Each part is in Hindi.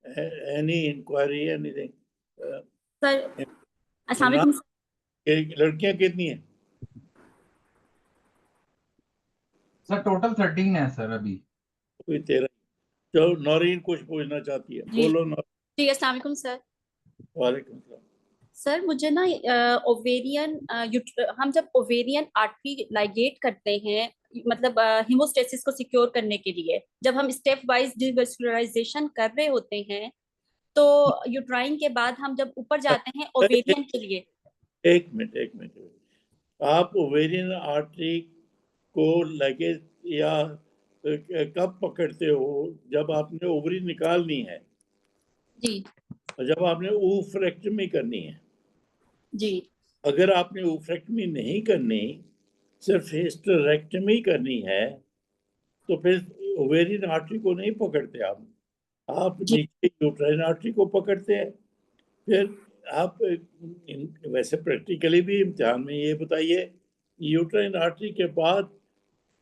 Any inquiry, anything? सर अस्सलाम वालेकुम। लड़कियां कितनी हैं? सर टोटल 13 है सर अभी। कोई 13। तो नौरीन कुछ पूछना चाहती है, बोलो नौरीन। जी अस्सलाम वालेकुम सर। वालेकुम सलाम। सर मुझे ना ओवेरियन, हम जब ओवेरियन आर्टरी लाइगेट करते हैं, मतलब हीमोस्टेसिस को सिक्योर करने के लिए, जब हम स्टेप वाइज डिवास्कुलराइजेशन कर रहे होते हैं, तो यूट्राइन के बाद हम जब ऊपर जाते हैं ओवेरियन के लिए। एक मिनट। आप ओवेरियन आर्टरी को लगे या कब पकड़ते हो? जब आपने ओवरी निकालनी है जी और जब आपने ओफ्रेक्टमी करनी है। जी। अगर आपने ओफ्रेक्टमी नहीं करनी, सिर्फ हिस्टेरेक्टमी करनी है, तो फिर ओवेरियन आर्टरी को नहीं पकड़ते आप नीचे यूट्राइन आर्टरी को पकड़ते हैं। फिर आप वैसे प्रैक्टिकली भी इम्तिहान में ये बताइए, यूट्राइन आर्टरी के बाद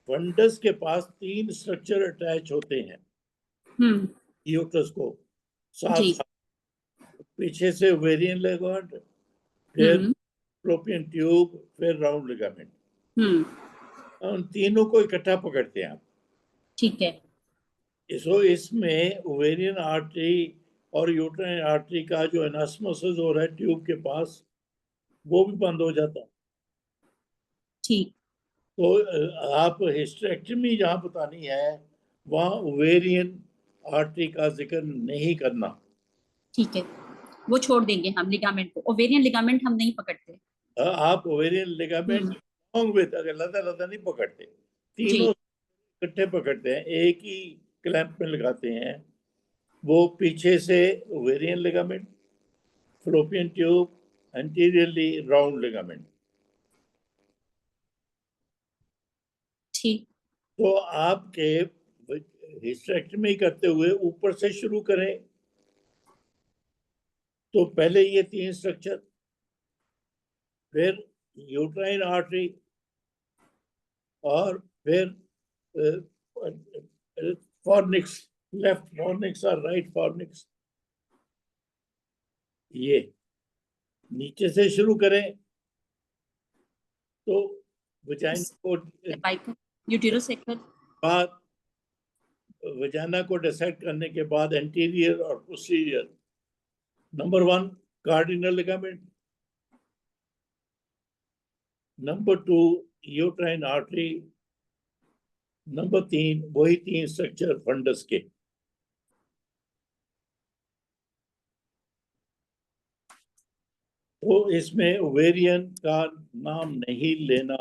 फंडस के पास 3 स्ट्रक्चर अटैच होते हैं यूट्रस को साथ साथ। पीछे से ओवेरियन लिगामेंट, फिर फैलोपियन ट्यूब, फिर राउंड लिगामेंट। उन तीनों को इकट्ठा पकड़ते हैं आप। ठीक है। इसमें ओवेरियन आर्टरी और यूट्राइन आर्टरी का जो एनास्मोसिस हो रहा है ट्यूब के पास, वो भी बंद हो जाता है। ठीक। तो आप हिस्टेरेक्टमी जहाँ बतानी है, वहाँ ओवेरियन आर्टरी का जिक्र नहीं करना। ठीक है, वो छोड़ देंगे हम लिगामेंट को। ओवेरियन लिगामेंट हम नहीं पकड़ते। आप ओवेरियन लिगामेंट लॉन्ग विद, अगर लदा लदा नहीं पकड़ते, तीनों इकट्ठे पकड़ते हैं, एक ही क्लैंप में लगाते हैं। वो पीछे से ovarian ligament, fallopian tube, anteriorly round ligament. ठीक। तो आपके हिस्टेरेक्टमी करते हुए ऊपर से शुरू करें, तो पहले ये 3 स्ट्रक्चर, फिर यूट्राइन आर्टरी, और फिर फॉर्निक्स, लेफ्ट फॉर्निक्स और राइट फॉर्निक्स। ये नीचे से शुरू करें तो वजाइना को यूटेरोसेक्टल बाद, वजाइना को डिसाइड करने के बाद एंटीरियर और posterior. Number 1 cardinal ligament, number 2 uterine artery, number 3 वही 3 स्ट्रक्चर फंडस के। तो इसमें ओवेरियन का नाम नहीं लेना।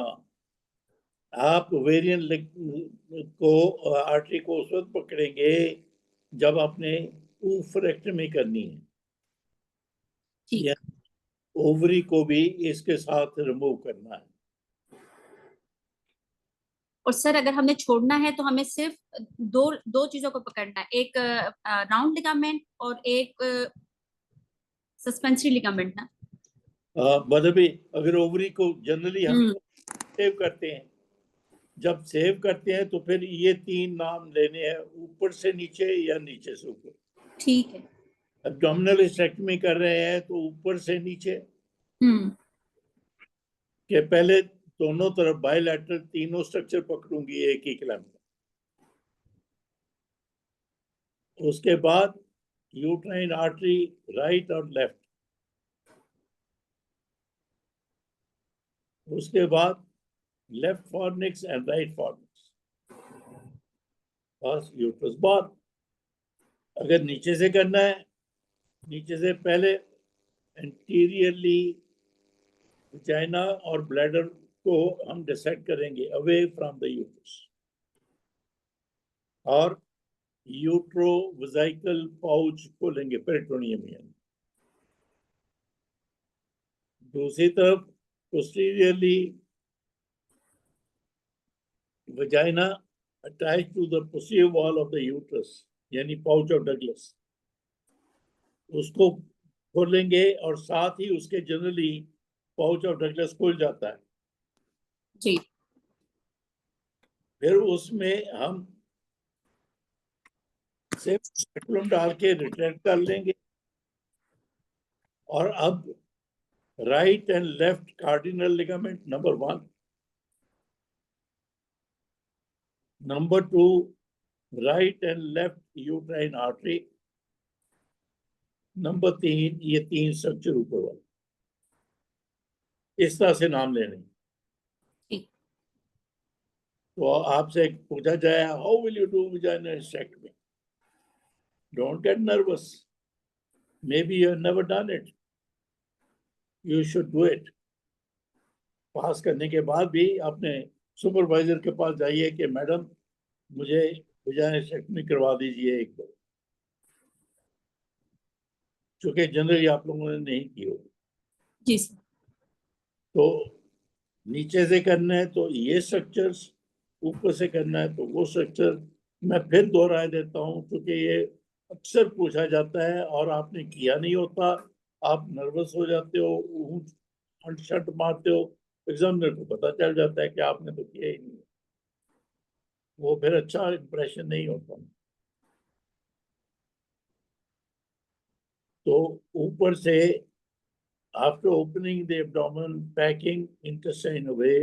आप ओवेरियन को आर्टरी को उस वक्त पकड़ेंगे जब आपने ओफ्रेक्टमी करनी है, या ओवरी को भी इसके साथ रिमूव करना है। और सर अगर हमने छोड़ना है तो हमें सिर्फ दो चीजों को पकड़ना है, एक राउंड लिगामेंट और एक सस्पेंसरी लिगामेंट ना। मतलब अगर ओवरी को जनरली हम सेव करते हैं, जब सेव करते हैं तो फिर ये 3 नाम लेने हैं, ऊपर से नीचे या नीचे से ऊपर। ठीक है। एब्डोमिनल हिस्टेरेक्टमी कर रहे हैं तो ऊपर से नीचे के पहले दोनों तरफ बायलैटरल तीनों स्ट्रक्चर पकड़ूंगी एक ही क्लैंप में। उसके बाद यूट्राइन आर्टरी राइट और लेफ्ट। उसके बाद left fornix and right fornix, बस यूट्रस बार। अगर नीचे से करना है, नीचे से पहले एंटीरियरली वजाइना और ब्लैडर को हम डिसाइड करेंगे अवे फ्रॉम द यूट्रस, और यूट्रोवेसिकल पाउच को लेंगे पेरिटोनियम में। दूसरी तरफ posteriorly vagina attach to the posterior wall of the uterus, यानी पाउच ऑफ डगलस, उसको खोलेंगे और साथ ही उसके जनरली पाउच ऑफ डगलस खुल जाता है जी। फिर उसमें हम सिर्फ स्पेकुलम डाल के रिट्रैक्ट कर लेंगे। और अब right and left cardinal ligament number 1, number 2 right and left uterine artery, number 3 ये 3 स्ट्रक्चर ऊपर वाले, इस तरह से नाम लेने। ठीक। तो आपसे पूछा जाए how will you do vaginal hysterectomy, don't get nervous, may be you have never done it, you should do it. Pass करने के बाद भी अपने सुपरवाइजर के पास जाइए कि मैडम मुझे वजाइनल हिस्टेक्टमी करवा दीजिए एक बार, चूंकि जनरली आप लोगों ने नहीं की होगी। जी सर। तो नीचे से करना है तो ये स्ट्रक्चर्स, ऊपर से करना है तो वो स्ट्रक्चर। मैं फिर दोहरा देता हूँ क्योंकि ये अक्सर पूछा जाता है और आपने किया नहीं होता, आप नर्वस हो जाते हो, ऊंट शट मारते हो, एग्जामिनर को पता चल जाता है कि आपने तो किया ही नहीं, वो फिर अच्छा इंप्रेशन नहीं होता। तो ऊपर से after opening the abdomen, packing intestine away,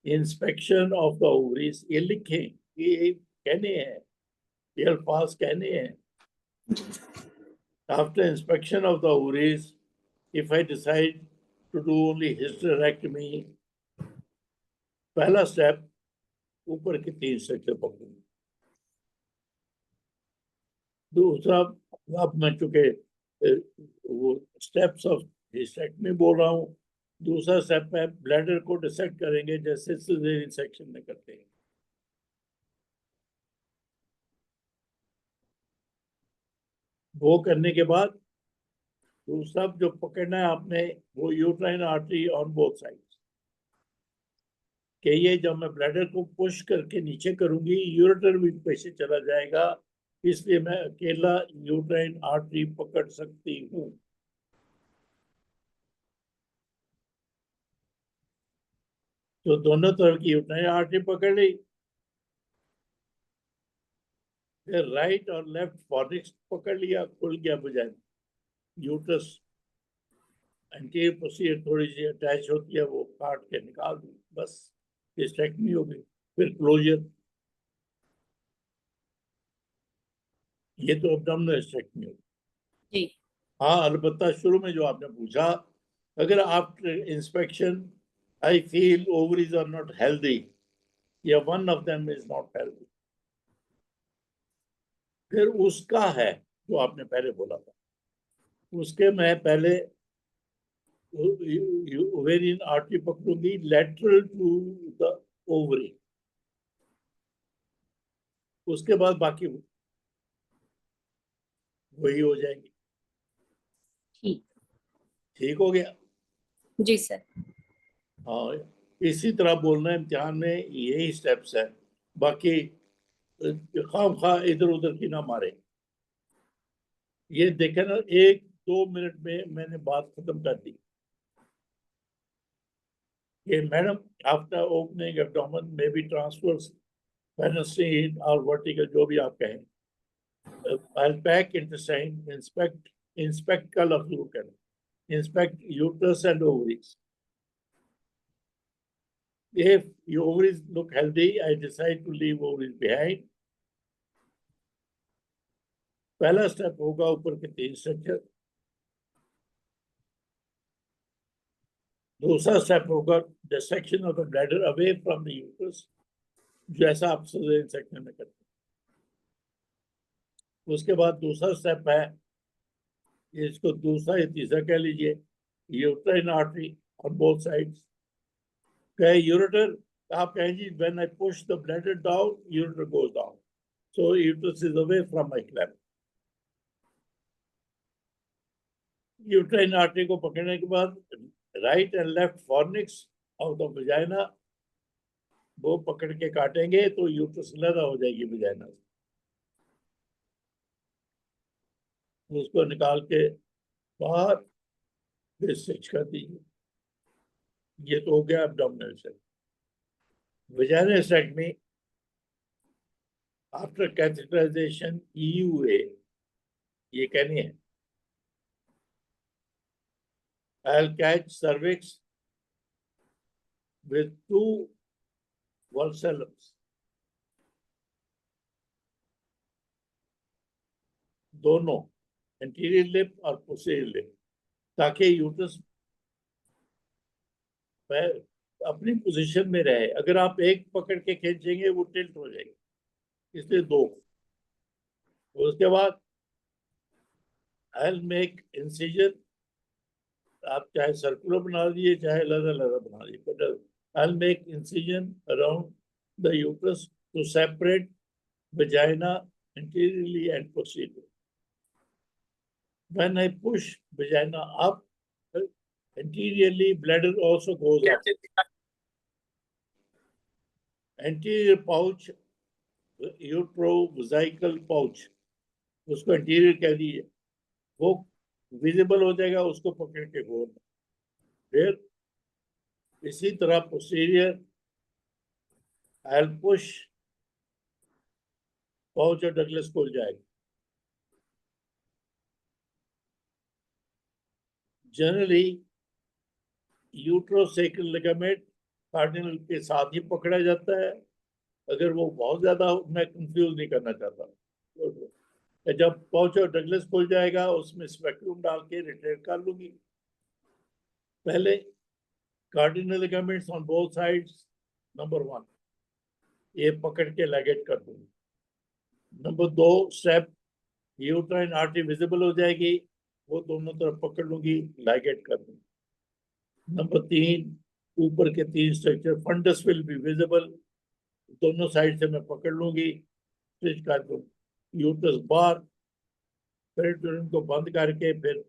inspection of the ovaries, ये लिखें, ये कहने हैं, ये अल्फाज कहने हैं। After inspection of the ovaries, if I decide to do only hysterectomy, पहला स्टेप ऊपर के 3 स्ट्रक्चर पकड़ूंगा। दूसरा, अब मैं चूंकि वो स्टेप्स ऑफ हिस्टेक्टमी बोल रहा हूँ, दूसरा स्टेप है ब्लैडर को डिसेक्ट करेंगे जैसे सिजेरियन सेक्शन में करते हैं। वो करने के बाद दूसरा जो पकड़ना है आपने, वो uterine artery on both sides, कि ये जब मैं ब्लैडर को पुश करके नीचे करूंगी यूरेटर भी पीछे चला जाएगा, इसलिए मैं अकेला यूट्राइन आर्टरी पकड़ सकती हूँ। तो दोनों तरफ की यूट्राइन आर्टरी पकड़ ली, फिर राइट और लेफ्ट फॉर्निक्स पकड़ लिया, खुल गया वजाइना, यूट्रस एंटीरियर पोस्टीरियर थोड़ी सी अटैच होती है, वो काट के निकाल दी, बस हिस्टेक्टमी हो गई। फिर क्लोजर, ये तो एब्डोमिनल हिस्टेक्टमी हो गई। जी। हाँ, अलबत्ता शुरू में जो आपने पूछा, अगर after inspection I feel ovaries are not healthy या one of them is not healthy, फिर उसका है जो आपने पहले बोला था, उसके मैं पहले ओवेरियन आर्टरी पकड़ूंगी लेटरल टू द ओवरी, उसके बाद बाकी वही हो जाएंगे। ठीक। ठीक हो गया? जी सर। हाँ, इसी तरह बोलना है इम्तिहान में, यही स्टेप्स है, बाकी खाम खा इधर उधर की ना मारे। ये देखे ना, 1-2 मिनट में मैंने बात खत्म कर दी कि madam after opening abdomen may be transverse penicillin और वर्टिकल, जो भी आप कहें, I'll pack intestine, inspect का लफ्ज वो कहना, inspect uterus and ovaries. If your ovaries look healthy, I decide to leave ovaries behind. पहला स्टेप होगा ऊपर के 3 स्ट्रक्चर, दूसरा स्टेप होगा dissection of the bladder away from the uterus, जैसा आप सिजेरियन सेक्शन में करते हैं। उसके बाद दूसरा स्टेप है, इसको दूसरा या तीसरा कह लीजिए, uterine artery on both sides. कहे यूरेटर, आप कहें जी when I push the bladder down ureter goes down, so uterus is away from my clamp. Uterine artery को पकड़ने के बाद right and left fornix of the vagina, वो पकड़ के काटेंगे तो यूट्रस लदा हो जाएगी वजाइना से, उसको निकाल के बाहर फिर स्टिच कर दीजिए। ये तो हो गया एब्डोमिनल से। Vaginal hysterectomy after catheterisation EUA, ये कहनी है I'll catch cervix with 2 valsellums, दोनों एंटीरियर लिप और पोस्टीरियर लिप, ताकि यूट्रस अपनी पोजीशन में रहे। अगर आप एक पकड़ के खींचेंगे वो टिल्ट हो जाएगी, इसलिए 2। उसके बाद I'll make incision, आप चाहे सर्कुलर बना दीजिए चाहे लदा लदा बना दीजिए, but I'll make incision around the uterus to separate vagina anteriorly and posteriorly. When I push vagina up, anteriorly bladder also goes up. Anterior pouch, utero-vesical pouch, उसको anterior कह दीजिए, वो विजिबल हो जाएगा, उसको पकड़ के घूरना। फिर इसी तरह posterior, I'll push, pouch और डगलस खुल जाएगा। जनरली यूट्रोसेक्रल लिगामेंट कार्डिनल के साथ ही पकड़ा जाता है। अगर वो बहुत ज्यादा, मैं कंफ्यूज नहीं करना चाहता, जब पाउच और डगलस खुल जाएगा उसमें स्पेक्ट्रम डाल के रिट्रेक्ट कर लूंगी। पहले cardinal ligaments on both sides, number 1 ये पकड़ के लैगेट कर दूंगी। Number 2 step, uterine artery visible हो जाएगी, वो दोनों तरफ पकड़ लूंगी, लैगेट कर दूंगी। नंबर 3 ऊपर के 3 structure, fundus will be visible, दोनों साइड से मैं पकड़ लूंगी, स्टिच कर दूंगी। यूट्रस बाहर, पेरिटोनियम को बंद करके फिर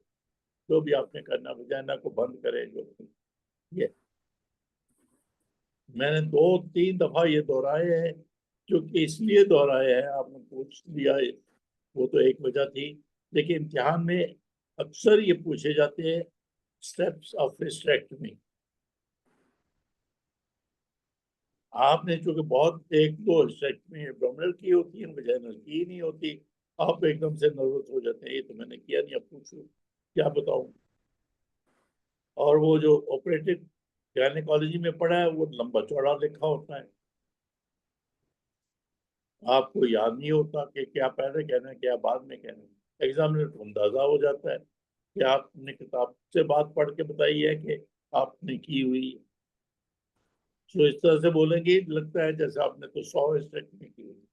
जो भी आपने करना, वजाइना को बंद करें। जो ये मैंने 2-3 दफा ये दोहराए हैं, क्योंकि इसलिए दोहराए हैं, आपने पूछ लिया है, वो तो एक वजह थी, लेकिन इम्तिहान में अक्सर ये पूछे जाते हैं स्टेप्स ऑफ हिस्टेरेक्टमी। आपने चूंकि बहुत 1-2 हिस्टेरेक्टमी एब्डोमिनल की होती है, वजाइनल की नहीं होती, आप एकदम से नर्वस हो जाते हैं, ये तो मैंने किया नहीं, अब पूछो क्या बताऊं। और वो जो ऑपरेटिव गायनेकोलॉजी में पढ़ा है वो लंबा चौड़ा लिखा होता है, आपको याद नहीं होता कि क्या पहले कहना है क्या बाद में कहना है। एग्जामिनर को अंदाजा हो जाता है कि आपने किताब से बात पढ़ के बताई है कि आपने की हुई। तो इस तरह से बोलेंगे लगता है जैसे आपने तो 100 स्टेट में की हुई।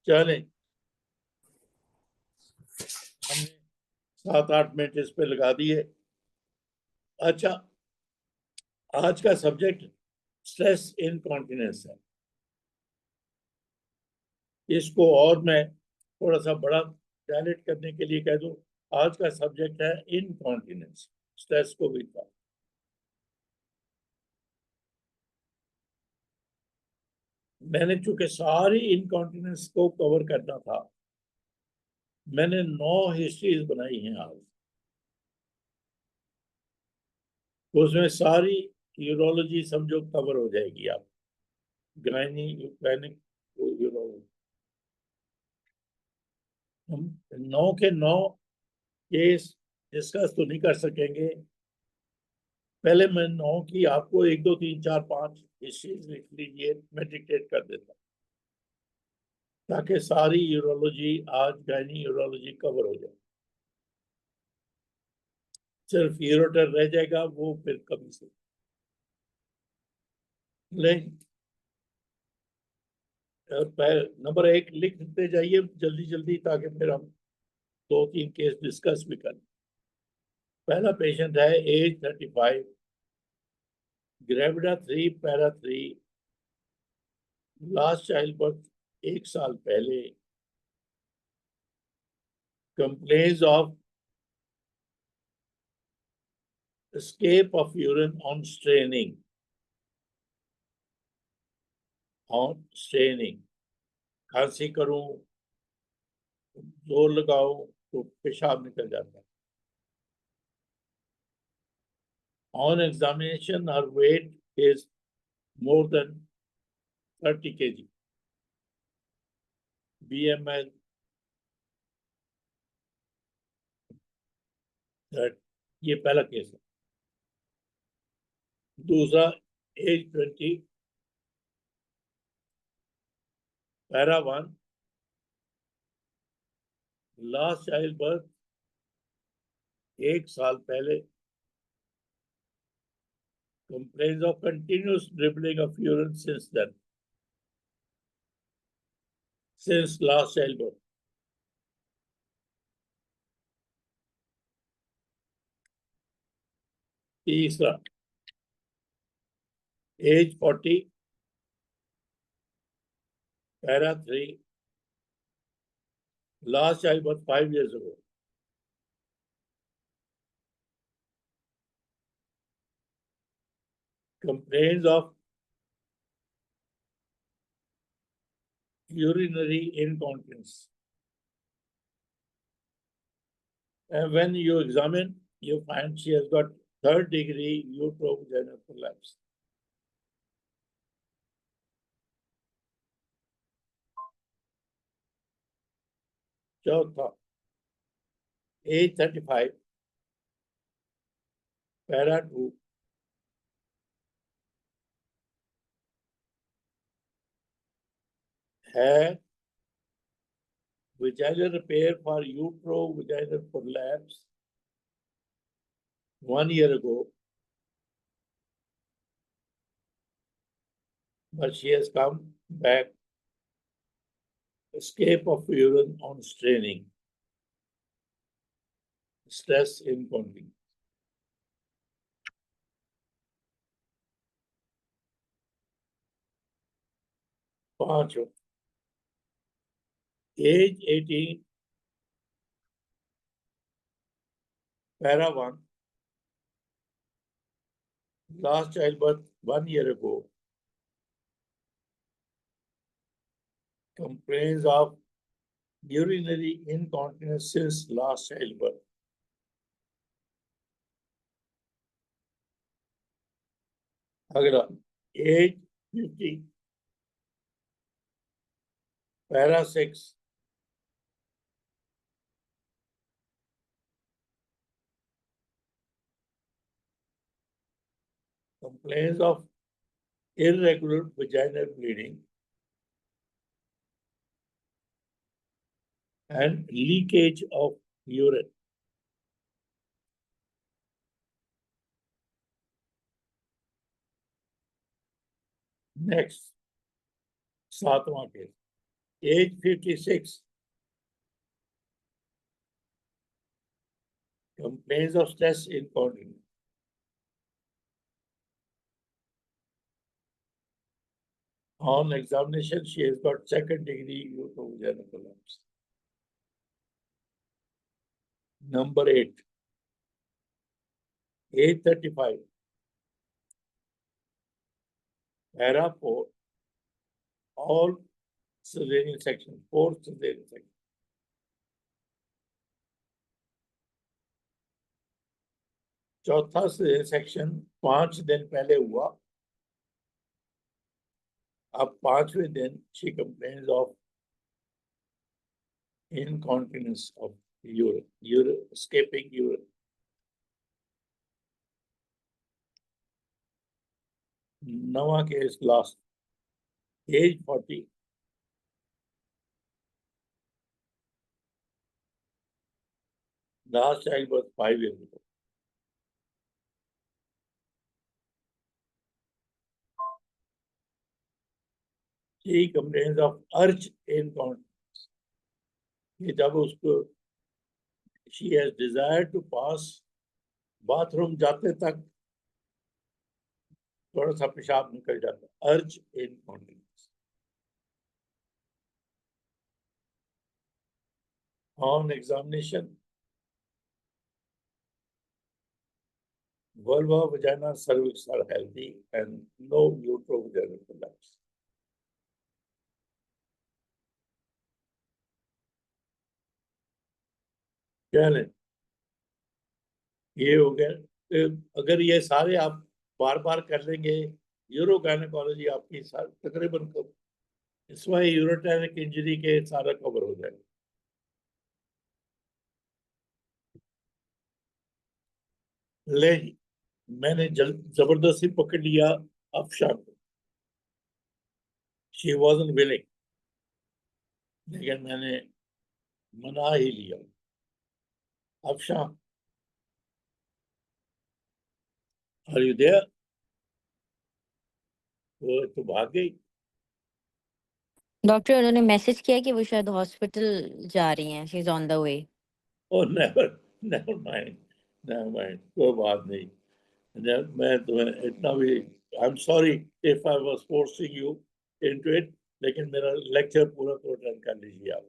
चले, हमने 7-8 मिनट इस पे लगा दिए। अच्छा, आज का सब्जेक्ट स्ट्रेस इनकॉन्टिनेंस है। इसको और मैं थोड़ा सा बड़ा डायलेट करने के लिए कह दूं, आज का सब्जेक्ट है इनकॉन्टिनेंस, स्ट्रेस को भी था। मैंने चूंकि सारी इनकॉन्टिनेंस को कवर करना था, मैंने 9 हिस्ट्रीज बनाई हैं आज। तो उसमें सारी यूरोलॉजी समझो कवर हो जाएगी, आप गायनी गायनिक यूरोलॉजी। हम 9 के 9 केस डिस्कस तो नहीं कर सकेंगे। पहले मैं 9 की आपको 1 2 3 4 5 हिस्ट्रीज लिख लीजिए, मैं डिक्टेट कर देता, ताकि सारी यूरोलॉजी आज गायनी यूरोलॉजी कवर हो जाए। सिर्फ यूरोटर रह जाएगा, वो फिर कभी से ले। नंबर 1 लिखते जाइए जल्दी जल्दी, ताकि फिर हम 2-3 केस डिस्कस भी करें। पहला पेशेंट है age 35, gravida 3 para 3, last child birth 1 साल पहले, complains of escape of urine on straining, खांसी करूं, जोर लगाओ तो पेशाब निकल जाता है। On examination, her weight is more than 30 kg, BMI that ये पहला केस है। दूसरा age 20, para 1, last child birth 1 साल पहले, complains of continuous dribbling of urine since then, since last childbirth. तीसरा as 40, para 3, last childbirth 5 years ago. Complains of urinary incontinence. And when you examine, you find she has got 3rd degree uterovaginal prolapse. चौथा एज 35, पैरा 2, है vaginal repair for uterovaginal prolapse 1 year ago, but she has come back, escape of urine on straining, stress incontinence. पांचों as 18, para 1, last childbirth 1 year ago, complains of urinary incontinence since last childbirth. अगला as 50, para 6, complains of irregular vaginal bleeding and leakage of urine. Next, सातवां case, as 56, complains of stress incontinence. On examination, she has got 2nd degree uterovaginal prolapse. Number 8, age 35, para 4, all cesarean section, 4 cesarean section. चौथा cesarean section 5 दिन पहले हुआ, अब 5वें दिन she complains of incontinence of urine, escaping urine. नवा case last, age 40, last childbirth 5 years ago. She complains of urge incontinence. कि जब उसको she has desired to pass, bathroom जाते तक थोड़ा सा पेशाब निकल जाता, urge incontinence. On examination, vulva, vagina, cervix are healthy and no uterovaginal prolapse. चलें, ये हो गया। अगर ये सारे आप बार बार कर लेंगे, यूरो गायनेकोलॉजी आपकी तकरीबन इस वाई यूरोटानिक इंजरी के सारा कवर हो जाएगा। ले मैंने जबरदस्ती पकड़ लिया अफशा को, शी वॉजंट विलिंग, लेकिन मैंने मना ही लिया। Afsha, are you there? वो तो भाग गई। डॉक्टर उन्होंने मैसेज किया कि वो शायद हॉस्पिटल जा रही हैं, she is on the way. Oh never mind, कोई बात नहीं। मैं तुम्हें इतना भी, I am sorry if I was forcing you into it, लेकिन मेरा लेक्चर पूरा तो अटेंड कर लीजिए आप,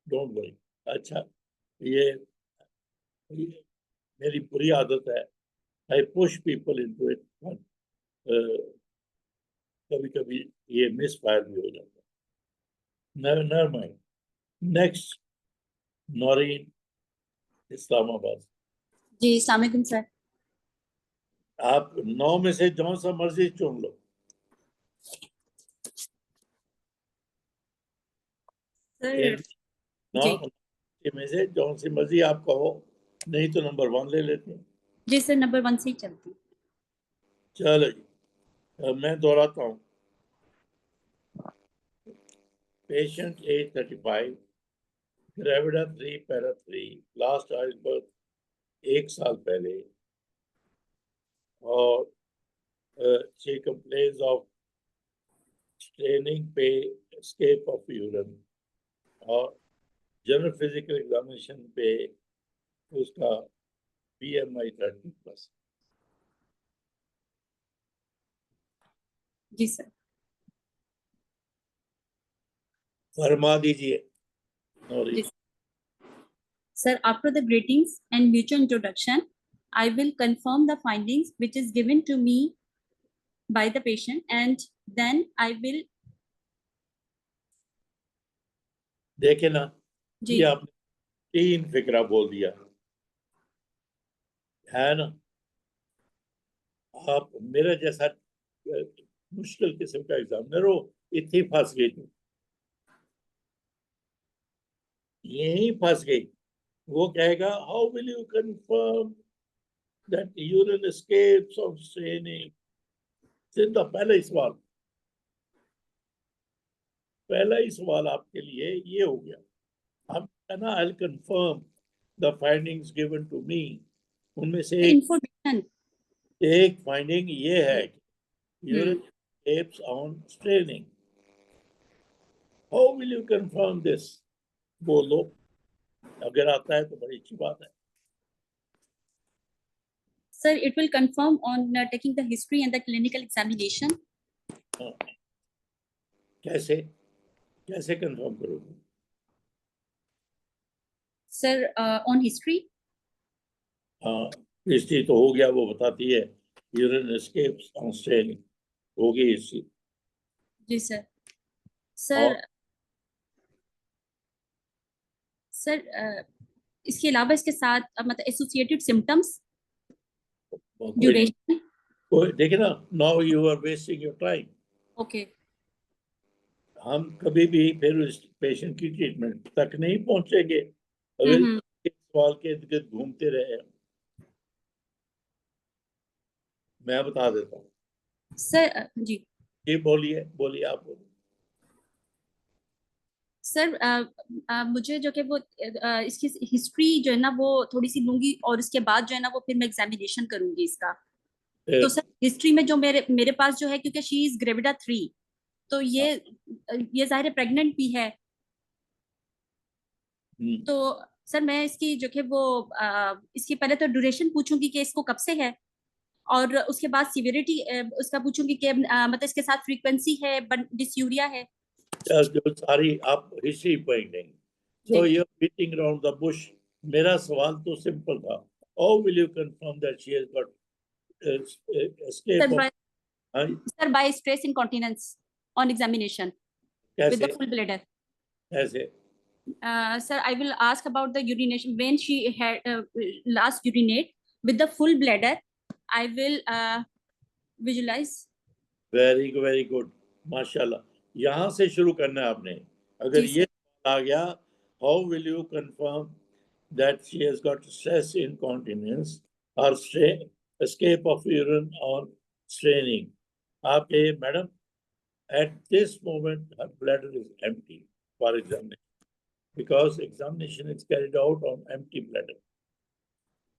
डोंट वरी। अच्छा, ये मेरी बुरी आदत है, I push people into it, कभी कभी ये मिस फायर भी हो जाता है। Never mind. Next, Naureen, Islamabad. जी अस्सलाम वालेकुम सर। आप 9 में से जो सा मर्जी चुन लो। सर 9 में से जो सी मर्जी आप कहो, नहीं तो नंबर 1 ले लेते हैं। जी सर, नंबर 1 से ही चलती हूँ। चलो जी, मैं दोहराता हूँ। Patient age 35, gravida 3 para 3, last child birth 1 साल पहले, और she complains of straining pay, escape of urine, और जनरल फिजिकल एग्जामिनेशन पे उसका BMI 30+। जी सर। फरमा दीजिए नौरीन। जी sir, after the greetings and mutual introduction, I will confirm the findings which is given to me by the patient, and then I will देखे ना, जी ये आपने 3 फिक्रा बोल दिया है ना। आप मेरा जैसा मुश्किल किस्म का एग्जामिनर हो, इतनी फंस गई थी, यही फंस गई। वो कहेगा how will you confirm that urine escapes of straining. सीधा पहला ही सवाल आपके लिए ये हो गया। अब कहना I confirm the findings given to me, उनमें से information। एक फाइंडिंग ये है कि urine escapes on straining. How will you confirm this? बोलो, अगर आता है तो बड़ी अच्छी बात है। Sir, it will confirm on taking the history and the clinical examination. कैसे कंफर्म करोगे? Sir, on history. हाँ, हिस्ट्री तो हो गया, वो बताती है यूरिन एस्केप्स ऑन स्ट्रेनिंग, हो गई हिस्ट्री। जी सर। सर सर इसके अलावा इसके साथ मतलब एसोसिएटेड सिम्टम्स, ड्यूरेशन। देखिए ना, now you are wasting your time. Okay. हम कभी भी फिर उस पेशेंट की ट्रीटमेंट तक नहीं पहुंचेंगे अगर इस सवाल के इर्द गिर्द घूमते रहे। मैं बता देता हूँ सर जी। ये बोलिए आप बोलिए। सर मुझे जो कि वो इसकी हिस्ट्री जो है ना वो थोड़ी सी लूंगी, और उसके बाद जो है ना वो फिर मैं एग्जामिनेशन करूंगी इसका। तो सर हिस्ट्री में जो मेरे पास जो है, क्योंकि शी इज ग्रेविडा 3, तो ये जाहिर है प्रेग्नेंट भी है। तो सर मैं इसकी जो कि वो इसकी पहले तो ड्यूरेशन पूछूंगी कि इसको कब से है, और उसके बाद सिवियरिटी उसका पूछूंगी कि मतलब इसके साथ फ्रीक्वेंसी है, डिसयूरिया है। जो सारी आप हिस्ट्री पढ़ेंगे, so you're beating around the bush। मेरा सवाल तो सिंपल था, how will you confirm that she has got escape of? Sir, by stress incontinence on examination with the full bladder. कैसे? Sir, I will ask about the urination when she had last urinate with the full bladder. I will visualize. Very good, माशाल्लाह। यहाँ से शुरू करना है आपने। अगर जी ये आ गया, how will you confirm that she has got stress incontinence or escape of urine or straining? आप ये madam, at this moment her bladder is empty for examination, because examination is carried out on empty bladder.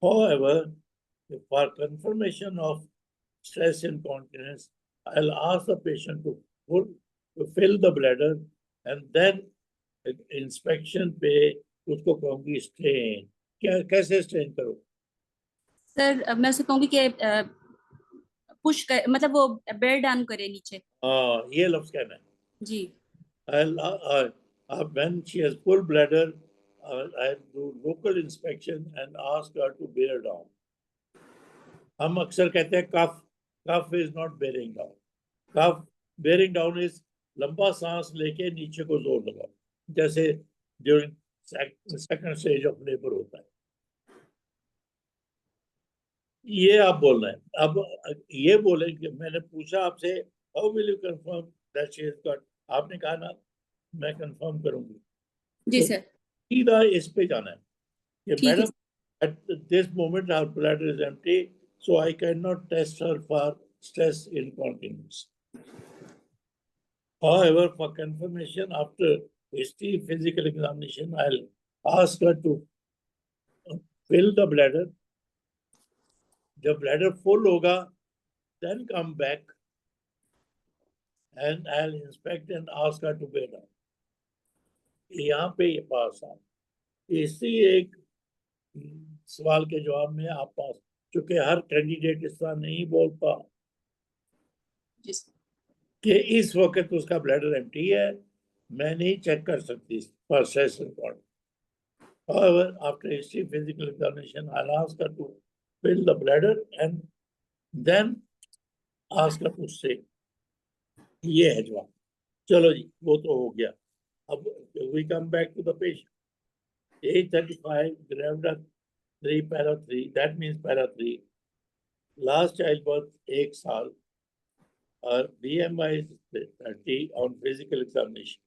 However, for confirmation of stress incontinence, I'll ask the patient to fill the bladder, and then inspection पे उसको कहूँगी स्ट्रेन। क्या कैसे स्ट्रेन करो? सर मैं उसे कहूंगी कि पुश कर, मतलब वो बेल डाउन करे नीचे। हाँ, ये लफ्ज कहना है। जी When she has full bladder, I do local inspection and ask her to bear down. हम अक्सर कहते हैं cough is not bearing down. Cough bearing down is लंबा सांस लेके नीचे को जोर लगाओ, जैसे during second stage of labour होता है। ये आप बोल रहे हैं। अब ये बोले कि मैंने पूछा आपसे, how will you confirm that she has got, आपने कहा ना मैं कंफर्म करूंगी। जी तो सर, सीधा इस पे जाना है कि ठीक है। Madam, at this moment our bladder is empty, so I cannot test her for stress incontinence. However, for confirmation after history physical examination, I'll ask her to fill the bladder. जब bladder full होगा, then come back and I'll inspect and ask her to bear down. यहाँ पे ये पास आ, इसी एक सवाल के जवाब में आप पास, क्योंकि हर कैंडिडेट इस तरह नहीं बोलता जी सर, कि इस वक्त उसका ब्लैडर एम्प्टी है, मैं नहीं चेक कर सकती for stress record. However, after history physical examination, I'll ask her to fill the bladder and then ask her to say, ये है जवाब। चलो जी, वो तो हो गया। अब we come back to the patient. Age 35, gravida 3, para 3, that means para 3. Last childbirth 1 साल और BMI is 30 on physical examination.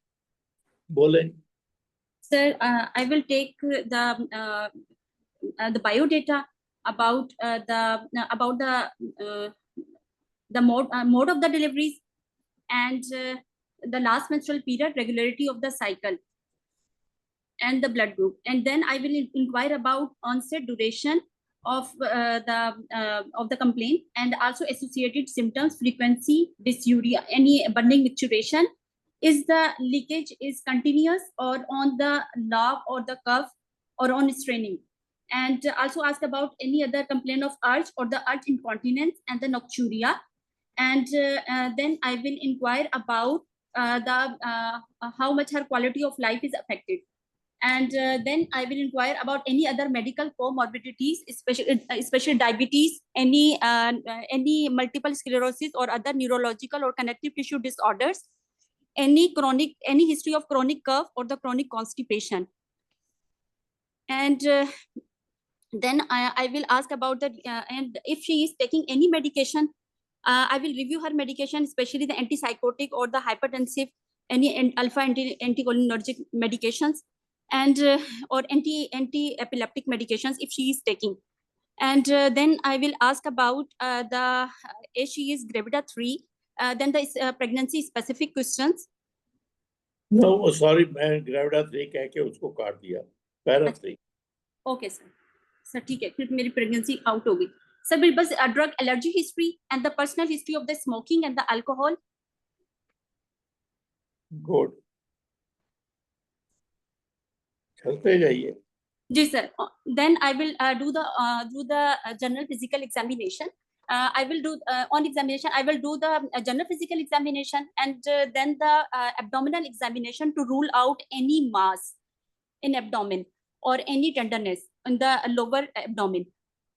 बोले sir, I will take the bio data about the mode of the deliveries and the last menstrual period, regularity of the cycle, and the blood group, and then I will inquire about onset, duration of the complaint, and also associated symptoms, frequency, dysuria, any burning micturition, is the leakage is continuous or on the log or the cuff or on straining, and also ask about any other complaint of urge or the urge incontinence and the nocturia, and then I will inquire about how much her quality of life is affected. And then I will inquire about any other medical comorbidities, especially diabetes, any multiple sclerosis or other neurological or connective tissue disorders, any history of chronic cough or the chronic constipation. And then I will ask about that, and if she is taking any medication, I will review her medication, especially the antipsychotic or the hypertensive, any alpha anticholinergic medications, and or anti-epileptic medications if she is taking. And then I will ask about if she is gravida 3, then the pregnancy specific questions. No, sorry, मैं gravida 3 कह के उसको काट दिया, para 3. ओके सर, ठीक है, फिर मेरी प्रेगनेंसी आउट हो गई सर। मेरे बस drug allergy history and the personal history of the smoking and the alcohol. Good, चलते जाइए। जी sir, then I will do the general physical examination. I will do on examination, I will do the general physical examination, and then the abdominal examination to rule out any mass in abdomen or any tenderness in the lower abdomen.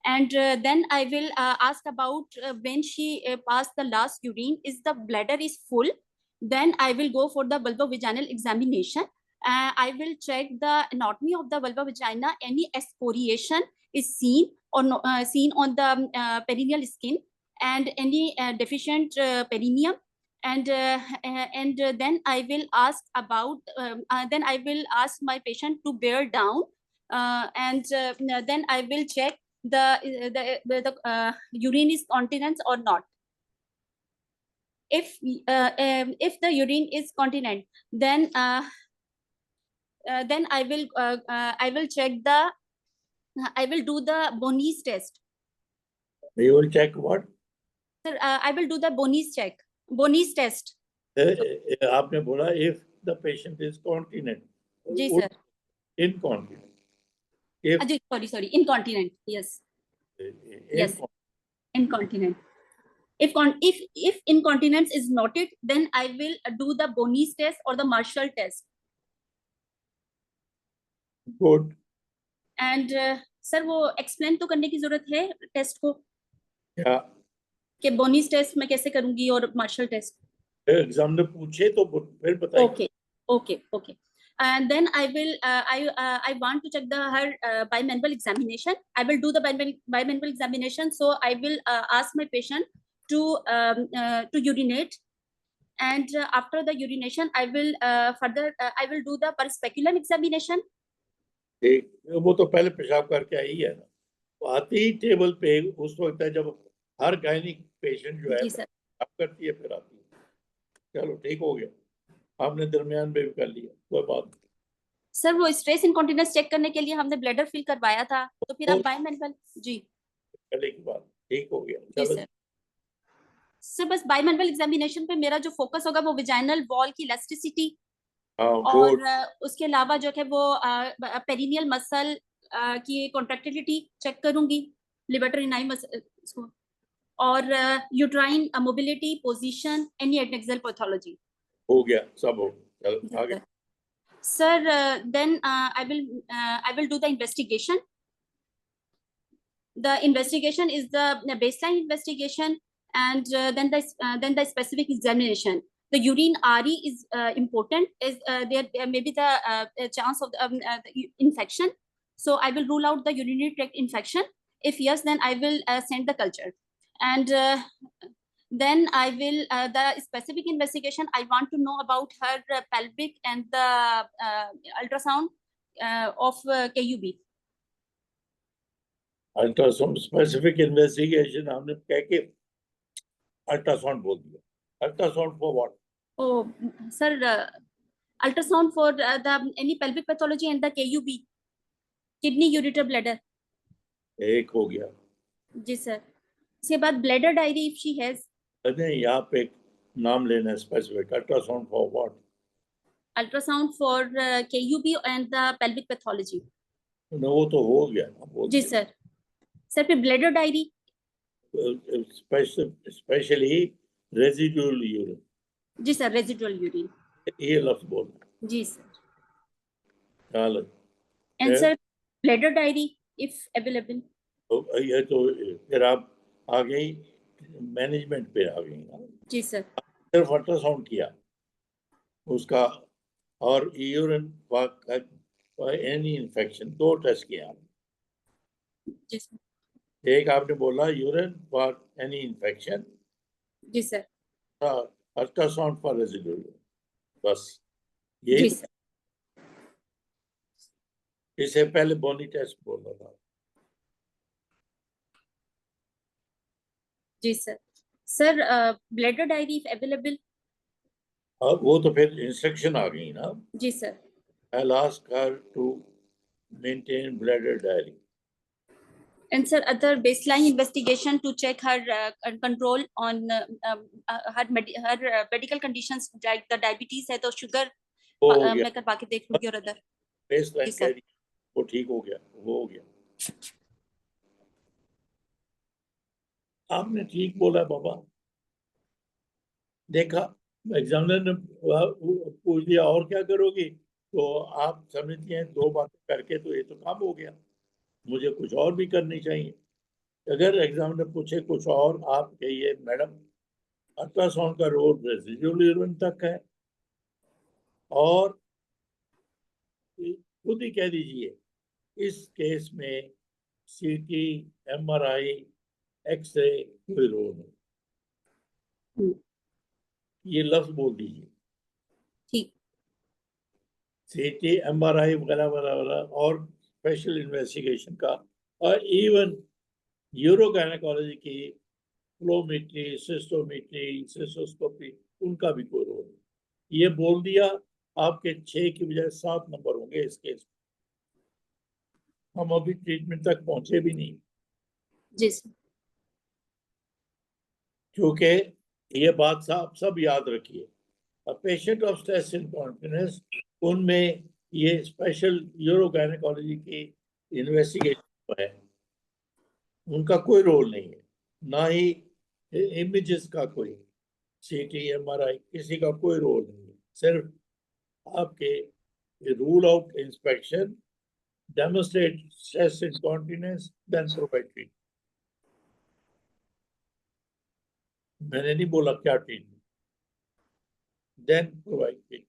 And then I will ask about when she passed the last urine, is the bladder is full. Then I will go for the vulvovaginal examination. I will check the anatomy of the vulva vagina. Any excoriation is seen or no, seen on the perineal skin, and any deficient perineum, and then I will ask about then I will ask my patient to bear down, and then I will check the urine is continent or not. If the urine is continent, then I will check the I will do the Bonni's test. You will check what? Sir, I will do the Bonni's test. आपने बोला if the patient is continent. Ji sir. Incontinent. If Sorry, incontinent. Yes. Yes. Incontinent. If incontinence is noted, then I will do the Bonni's test or the Marshall test. Good. And sir, वो explain तो करने की जरूरत है टेस्ट को, क्या कि Bonni's test मैं कैसे करूंगी और Marshall test. एग्जाम में पूछे तो फिर बताइए. Okay. And then I will I want to check her bimanual examination. I will do the bimanual examination. So I will ask my patient to urinate, and after the urination I will further I will do the per speculum examination. ठीक, वो तो पहले पेशाब करके आई है ना, तो आती ही टेबल पे उस वक्त है जब हर गायनिक पेशेंट जो है पेशाब करती है फिर आती है. चलो ठीक हो गया, आपने दरमियान में भी कर लिया, कोई बात नहीं. सर वो स्ट्रेस इनकॉन्टिनेंस चेक करने के लिए हमने ब्लैडर फिल करवाया था, तो फिर आप बायमैनुअल जी करने के बाद ठीक हो गया. जी चलो सर बस बायमैनुअल एग्जामिनेशन पे मेरा जो फोकस होगा वो विजाइनल वॉल की इलास्टिसिटी और उसके अलावा जो है वो पेरिनियल मसल की कॉन्ट्रैक्टिलिटी चेक करूंगी, लिबर्टर इनाई मसल और uterine mobility, position, any adnexal pathology. हो गया, सब हो गया. चलो आगे. Sir, then I will do the investigation. The investigation is the baseline investigation, and then the specific examination. The urine RE is important. Is there may be the chance of the infection. So I will rule out the urinary tract infection. If yes, then I will send the culture, and then I will the specific investigation. I want to know about her pelvic and the ultrasound of KUB. Ultrasound specific investigation हमने कह के अल्ट्रासाउंड बोल दिया. Ultrasound for what? Oh, sir, ultrasound for the any pelvic pathology and the KUB, kidney, ureter, bladder. एक हो गया. जी सर. इसके बाद bladder diary if she has. नहीं, यहाँ पे एक नाम लेना है specific. Ultrasound for what? Ultrasound for KUB and the pelvic pathology. वो तो हो गया. जी सर. सर फिर bladder diary. Specially residual urine. जी सर, रेजिडुअल यूरिन. ये लफ्ज बोलना. जी सर. चलो. And sir bladder diary if available. ये तो फिर आप आ गई मैनेजमेंट पे आ गई ना. जी सर. सिर्फ अल्ट्रासाउंड किया उसका और यूरिन एनी इन्फेक्शन, दो टेस्ट किया. जी सर. एक आपने बोला यूरिन फॉर एनी इन्फेक्शन. जी सर. Ultrasound for residual. बस ये. जी सर. इससे पहले बोनी टेस्ट बोला था. जी sir. Sir bladder diary if available. अब वो तो फिर इंस्ट्रक्शन आ गई ना. जी sir. I'll ask her to maintain bladder diary. And sir, other baseline investigation to check her control on her medical conditions like the diabetes है तो sugar मैं करवा के देख लूंगी. और अदर baseline कह रही वो ठीक हो गया, वो हो गया. आपने ठीक बोला बाबा. देखा एग्जामिनर ने पूछ दिया और क्या करोगी, तो आप समझती हैं दो बातें करके तो ये तो काम हो गया, मुझे कुछ और भी करनी चाहिए. अगर एग्जामिनर पूछे कुछ और, आप कहिए मैडम अल्ट्रासाउंड का रोल रेजिडुअल यूरिन तक है, और खुद ही कह दीजिए इस केस में सीटी, एमआरआई, एक्सरे कोई रोल नहीं. ये लफ्ज बोल दीजिए, ठीक। सीटी, एमआरआई वगैरह वगैरह वगैरह, और स्पेशल इन्वेस्टिगेशन का, और इवन यूरोगायनेकोलॉजी की फ्लोमेट्री, सिस्टोमेट्री, सिस्टोस्कोपी, उनका भी कोई रोल नहीं। ये बोल दिया, आपके 6 की बजाय 7 नंबर होंगे इस केस में। हम अभी ट्रीटमेंट तक पहुंचे भी नहीं, जी सर। क्योंकि ये बात आप सब याद रखिए, पेशेंट ऑफ स्ट्रेस इनकॉन्टिनेंस, उनमें ये स्पेशल यूरोगायनेकोलॉजी की इन्वेस्टिगेशन है, उनका कोई रोल नहीं है, ना ही इमेजेस का कोई, सीटी, एमआरआई, किसी का कोई रोल नहीं है। सिर्फ आपके rule out inspection, demonstrate stress incontinence, then provide treatment. मैंने नहीं बोला क्या ट्रीटमेंट, देन प्रोवाइड ट्रीटमेंट।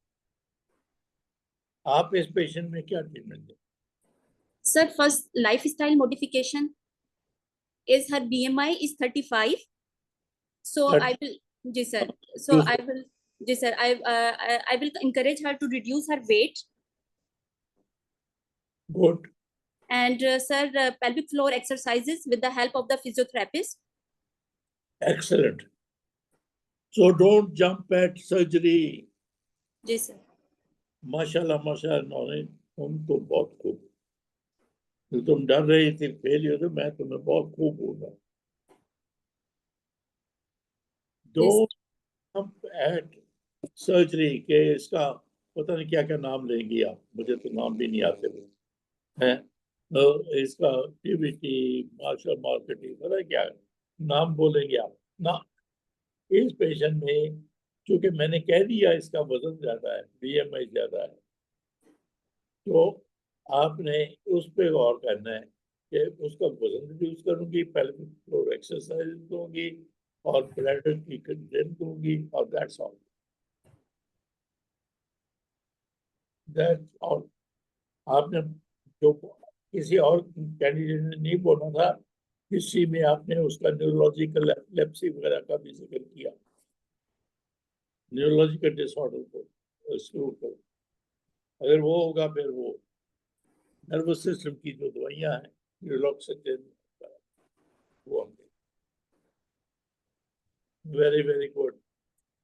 आप इस पेशेंट में क्या ट्रीटमेंट दें? Sir first lifestyle modification is her BMI is 35, so But- I will, जी sir, so Yes, I will, जी sir, I will encourage her to reduce her weight, good, and sir, pelvic floor exercises with the help of the physiotherapist. excellent. So don't jump at surgery. जी sir. माशाल्लाह माशाल्लाह, नौरीन, तुम तो बहुत खूब, तो तुम डर रही थी फेल हो, तो मैं तुम्हें बहुत खूब बोल रहा हूँ। Don't jump at सर्जरी के, इसका पता नहीं क्या क्या नाम लेंगी आप, मुझे तो नाम भी नहीं आते वो हैं, तो इसका टीबीटी, मार्शल मार्केटिंग, पता है क्या नाम बोलेंगे आप ना। इस पेशेंट में क्योंकि मैंने कह दिया इसका वजन ज्यादा है, बीएमआई ज्यादा है, तो आपने उस पर गौर करना है कि उसका वजन रिड्यूस करूंगी, पेल्विक फ्लोर एक्सरसाइज दूंगी, और ब्लैडर की कंटेंट दूंगी, और दैट्स ऑल, दैट्स ऑल। आपने जो किसी और कैंडिडेट ने नहीं बोला था, हिस्ट्री में आपने उसका न्यूरोलॉजिकल एपिलेप्सी वगैरह का भी जिक्र किया, न्यूरोलॉजिकल डिसऑर्डर को एक्सक्लूड करो। अगर वो होगा, फिर वो नर्वस सिस्टम की जो दवाइयां हैं, न्यूरोलॉक्सिन, वो होंगे। वेरी वेरी गुड,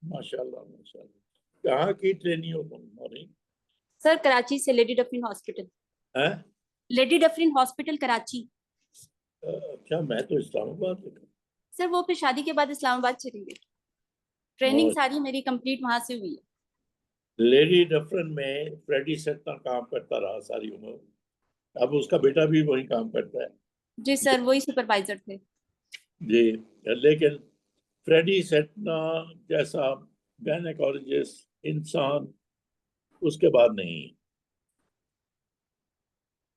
माशाल्लाह माशाल्लाह। कहाँ की ट्रेनिंग हो तुम, मॉर्निंग सर कराची से लेडी डफरिन हॉस्पिटल, है? Lady Dufferin hospital Karachi. अच्छा, मैं तो इस्लामाबाद से था। सर वो फिर शादी के बाद इस्लामाबाद चली गई, ट्रेनिंग सारी मेरी कंप्लीट वहां से हुई है। लेडी डफरन में फ्रेडी सेटना काम करता रहा सारी उम्र, अब उसका बेटा भी वही काम करता है। जी सर, वही सुपरवाइजर थे। जी, लेकिन फ्रेडी सेटना जैसा गायनेकोलॉजिस्ट इंसान उसके बाद नहीं।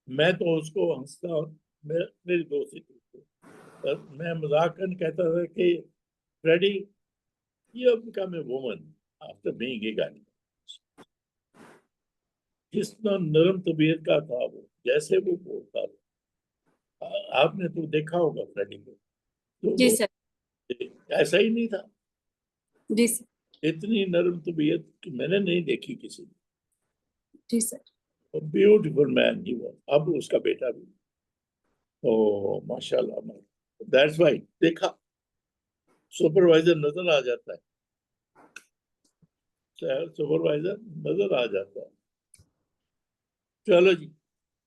मैं तो उसको हंसता, मेरी दोस्ती थी, मैं मजाकन कहता था कि Freddy, you have become a woman after being a gynaecologist. कितना नरम तबीयत का था वो, जैसे वो बोलता था, आपने तो देखा होगा फ्रेडी को, तो जी वो सर। ऐसा ही नहीं था। जी सर। इतनी नरम तबीयत मैंने नहीं देखी किसी ने। जी सर। ब्यूटीफुल मैन ही वो, अब उसका बेटा भी, ओ माशाल्लाह, दैट्स वाई, देखा, सुपरवाइजर नजर आ जाता है, सुपरवाइजर नजर आ जाता है। चलो जी,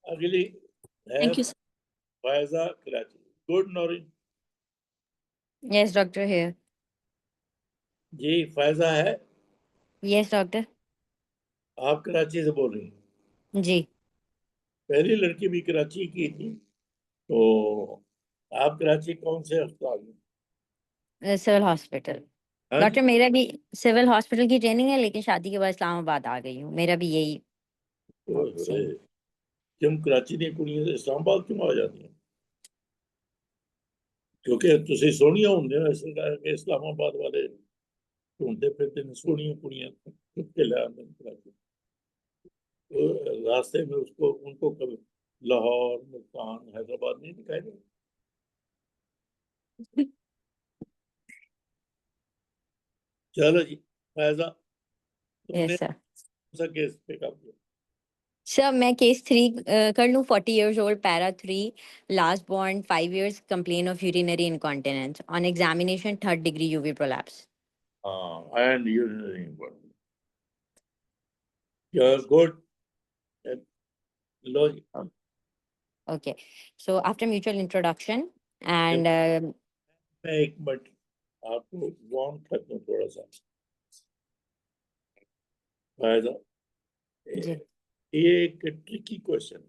अगली है thank you sir. Faiza Karachi. Good Naureen Yes, doctor here. जी, फायजा है, Yes, doctor. आप कराची से बोल रही हैं? जी। पहली लड़की भी कराची की थी, तो आप कराची कौन से अस्पताल में? Civil hospital. हाँ जी? डॉक्टर मेरा भी सिविल हॉस्पिटल की ट्रेनिंग है, लेकिन शादी के बाद इस्लामाबाद आ गई हूँ। मेरा भी यही ओए, क्यों कराची दी कुड़ियां इस्लामाबाद क्यों आ जाती हैं? क्योंकि तुसी सोहनियां होंदे हो, इस करके इस्लामाबाद वाले ढूंढते फिरते ने सोहनियां कुड़ियां, चुप के ले आते हैं कराची। तो रास्ते में उसको उनको कभी लाहौर, मुल्तान, हैदराबाद नहीं दिखाई दे। चलो जी, फैजा, तुमने यस सर। कौन सा केस पिकअप किया? सर मैं केस 3 कर लूँ। 40 years old, para 3, last born, 5 years, complaint of urinary incontinence. On examination, 3rd degree UV prolapse. And urinary incontinence. You're good at logic. Okay. So after mutual introduction and मैं एक मिनट आपको वार्म कर दूं थोड़ा सा। फैजा, जी ये एक ट्रिकी क्वेश्चन,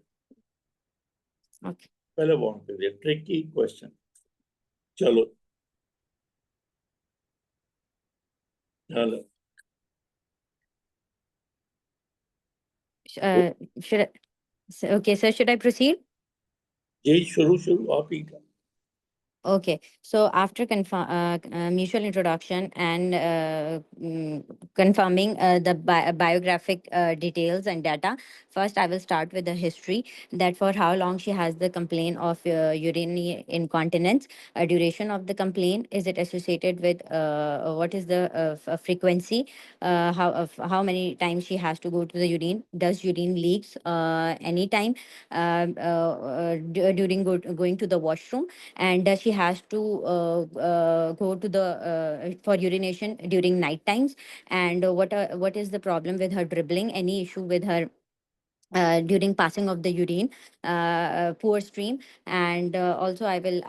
ओके पहले वार्म कर दिया, ट्रिकी क्वेश्चन। चलो चलो should okay sir, should I proceed? यही शुरू आप ही का। Okay, so after mutual introduction and confirming the biographic details and data, first I will start with the history, that for how long she has the complaint of urinary incontinence, duration of the complaint, is it associated with what is the frequency, how many times she has to go to the urine, does urine leaks anytime during going to the washroom, and she has to go to the for urination during night times, and what is the problem with her dribbling, any issue with her during passing of the urine, poor stream, and also I will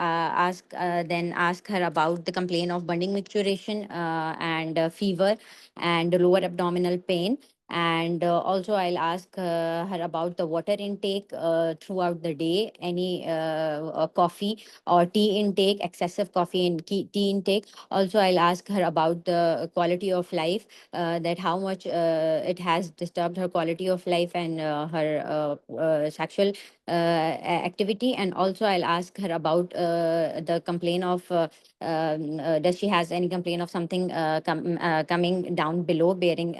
then ask her about the complaint of burning micturition and fever and lower abdominal pain. And also I'll ask her about the water intake throughout the day, any coffee or tea intake, excessive coffee and tea intake. Also I'll ask her about the quality of life, that how much it has disturbed her quality of life and her sexual activity. And also I'll ask her about the complaint of does she has any complaint of something coming down below, bearing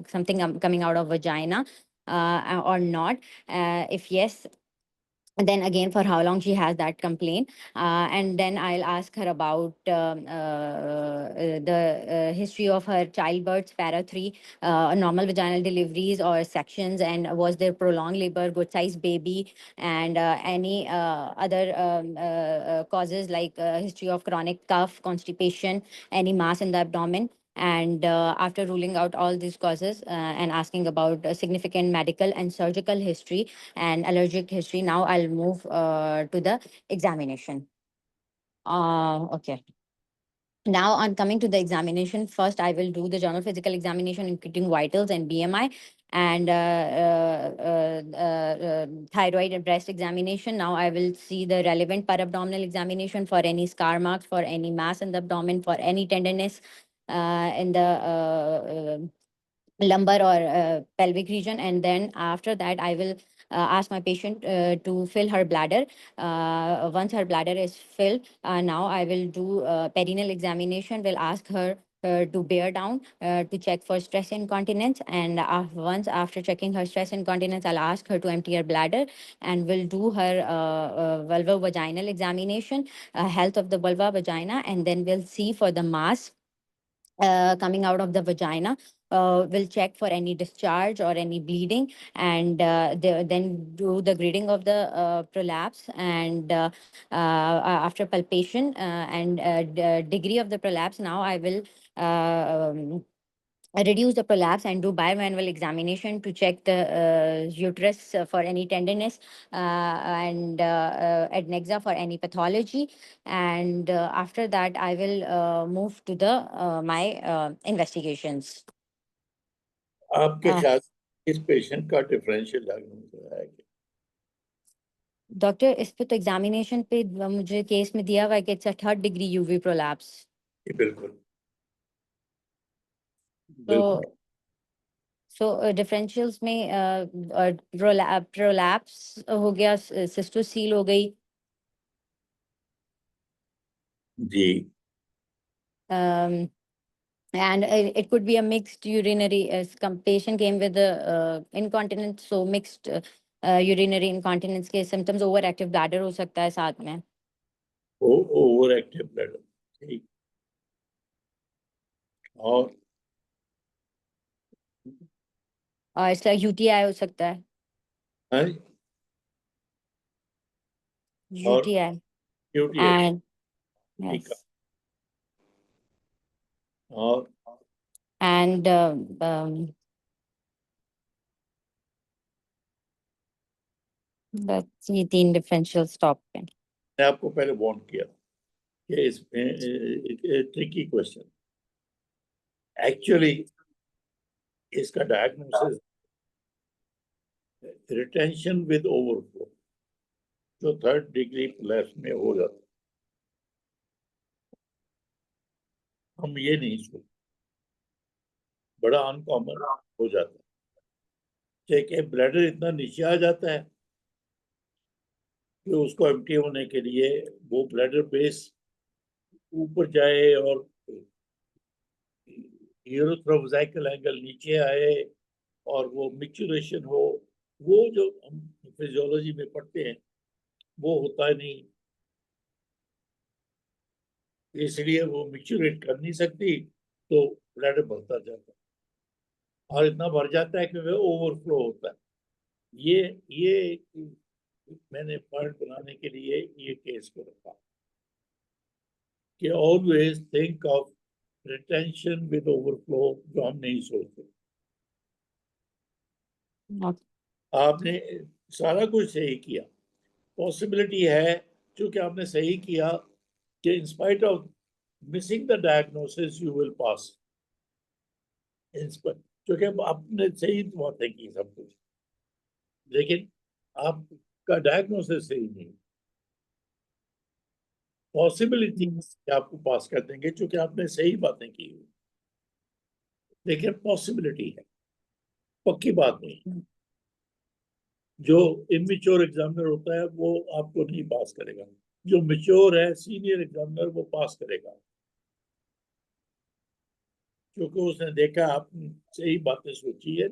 something coming out of vagina or not. If yes, then again for how long she has that complaint, and then I'll ask her about the history of her childbirths, para 3, normal vaginal deliveries or sections, and was there prolonged labor, good size baby, and any other causes like history of chronic cough, constipation, any mass in the abdomen. And after ruling out all these causes and asking about significant medical and surgical history and allergic history, now I'll move to the examination. Okay. Now, on coming to the examination, first I will do the general physical examination, including vitals and BMI, and thyroid and breast examination. Now I will see the relevant para-abdominal examination for any scar marks, for any mass in the abdomen, for any tenderness in the lumbar or pelvic region. And then after that I will ask my patient to fill her bladder. Once her bladder is filled, now I will do perineal examination, will ask her to bear down to check for stress incontinence, and once after checking her stress incontinence, I'll ask her to empty her bladder, and will do her vulvo-vaginal examination, health of the vulva vagina, and then we'll see for the mass coming out of the vagina. We'll check for any discharge or any bleeding, and then do the grading of the prolapse, and after palpation and degree of the prolapse, now I will reduce the prolapse and do bimanual examination to check the uterus for any tenderness and adnexa for any pathology. And after that, I will move to the my investigations. आपके ख्याल से इस पेशेंट का डिफरेंशियल डायग्नोसिस है क्या? डॉक्टर, इस पे तो एग्जामिनेशन पे मुझे केस में दिया हुआ है कि it's a 3rd degree UV prolapse. बिल्कुल तो बिल्कुल डिफरेंशियल्स में प्रोलैप्स हो गया, सिस्टोसील हो गई, जी। and it could be a mixed urinary, patient came with the incontinence, so mixed urinary incontinence के symptoms, overactive bladder हो सकता है साथ में. ओवर एक्टिव ब्लड, ठीक। और इसका UTI हो सकता है, हाँ, और UTI UTI and ठीक है, yes और and that's ये 3 डिफरेंशियल स्टॉप है। मैं आपको पहले वार्न किया कि इसमें ट्रिकी क्वेश्चन, एक्चुअली इसका डायग्नोसिस रिटेंशन विद ओवरफ्लो जो 3rd डिग्री प्लस में हो जाता है, हम ये नहीं सोचते, बड़ा अनकॉमन हो जाता है कि ब्लैडर इतना नीचे आ जाता है कि उसको एम्प्टी होने के लिए वो ब्लैडर बेस ऊपर जाए और यूरोथ्रोफोसाइकल एंगल नीचे आए और वो मिक्चुरेशन हो, वो जो हम फिजियोलॉजी में पढ़ते हैं वो होता नहीं, इसलिए वो मिक्चुरेट कर नहीं सकती, तो ब्लैडर बढ़ता जाता है और इतना भर जाता है कि वो ओवरफ्लो होता है। ये मैंने पॉइंट बनाने के लिए ये केस को रखा कि always think of retention with overflow, जो हम नहीं सोचते। आपने सारा कुछ सही किया, पॉसिबिलिटी है क्योंकि आपने सही किया कि in spite of missing the diagnosis you will pass, क्योंकि आपने सही बातें की सब कुछ, लेकिन आपका डायग्नोसिस सही नहीं, पॉसिबिलिटी आपको पास कर देंगे क्योंकि आपने सही बातें की हुई, लेकिन पॉसिबिलिटी है, पक्की बात नहीं। जो इमेच्योर एग्जामिनर होता है वो आपको नहीं पास करेगा, जो मेच्योर है सीनियर एग्जामिनर वो पास करेगा, क्योंकि उसने देखा आपने सही बातें सोची है।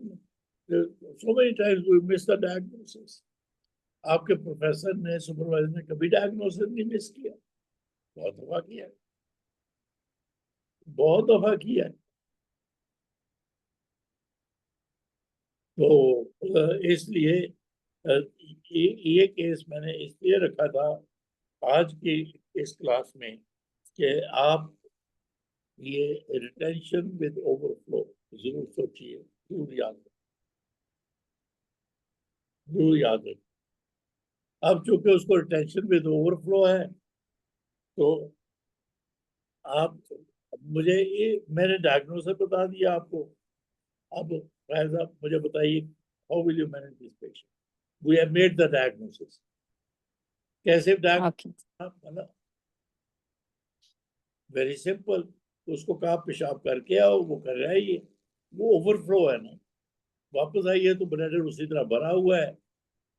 So many times we miss the diagnosis. आपके प्रोफेसर ने, सुपरवाइजर ने कभी डायग्नोसिस नहीं मिस किया? बहुत दफा किया, बहुत दफा किया। तो इसलिए ये केस मैंने इसलिए रखा था आज की इस क्लास में कि आप ये रिटेंशन विद ओवरफ्लो जरूर सोचिए, जरूर याद रखें, जरूर याद रखें। अब चूंकि उसको रिटेंशन विद ओवरफ्लो है, तो आप मुझे ये मैंने डायग्नोसिस बता दिया आपको। अब फायद साहब मुझे बताइए, how will you manage this patient? We have made the diagnosis, कैसे Okay. मतलब वेरी सिंपल, उसको कहा पेशाब करके आओ, वो कर रहा है, ये वो ओवरफ्लो है ना, वापस आइए तो ब्लैडर उसी तरह भरा हुआ है,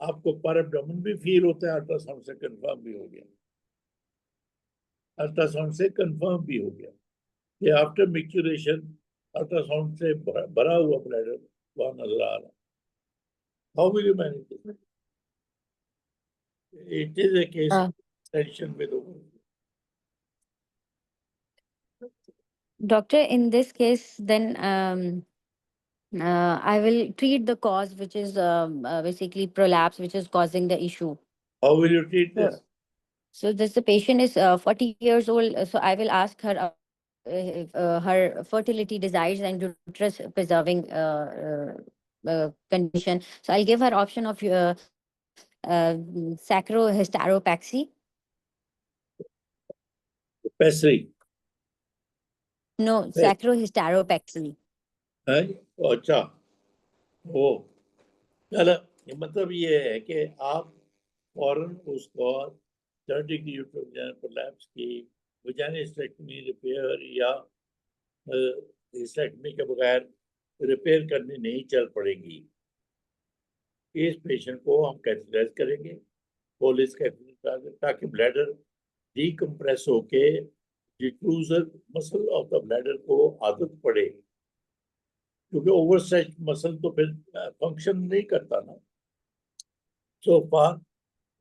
आपको पर एब्डोमेन भी फील होता है, अल्ट्रासाउंड से कंफर्म भी हो गया, अल्ट्रासाउंड से कंफर्म भी हो गया कि आफ्टर मिक्चुरेशन अल्ट्रासाउंड से भरा हुआ ब्लैडर वहां नजर आ रहा है। How will you manage this? It is a case Uh, tension with overflow. Doctor, in this case, then I will treat the cause, which is basically prolapse, which is causing the issue. How will you treat So, this? so this the patient is 40 years old. So I will ask her if, her fertility desires and uterus preserving condition. So I'll give her option of sacrohysteropaxy. Pessary No, sacrohysteropaxy. है? अच्छा, वो चलो, मतलब ये है कि आप फौरन उसको 3rd डिग्री यूट्रोजन प्रोलैप्स की वजाइनोस्टेक्टमी रिपेयर या हिस्टेक्टमी के बगैर रिपेयर करनी नहीं चल पड़ेगी। इस पेशेंट को हम कैथेटराइज करेंगे, पोलिस कैथेटर, ताकि ब्लैडर डीकम्प्रेस होके diffuser muscle of the bladder को आदत पड़े, क्योंकि ओवरस्ट्रेच मसल तो फिर फंक्शन नहीं करता ना। सो फॉर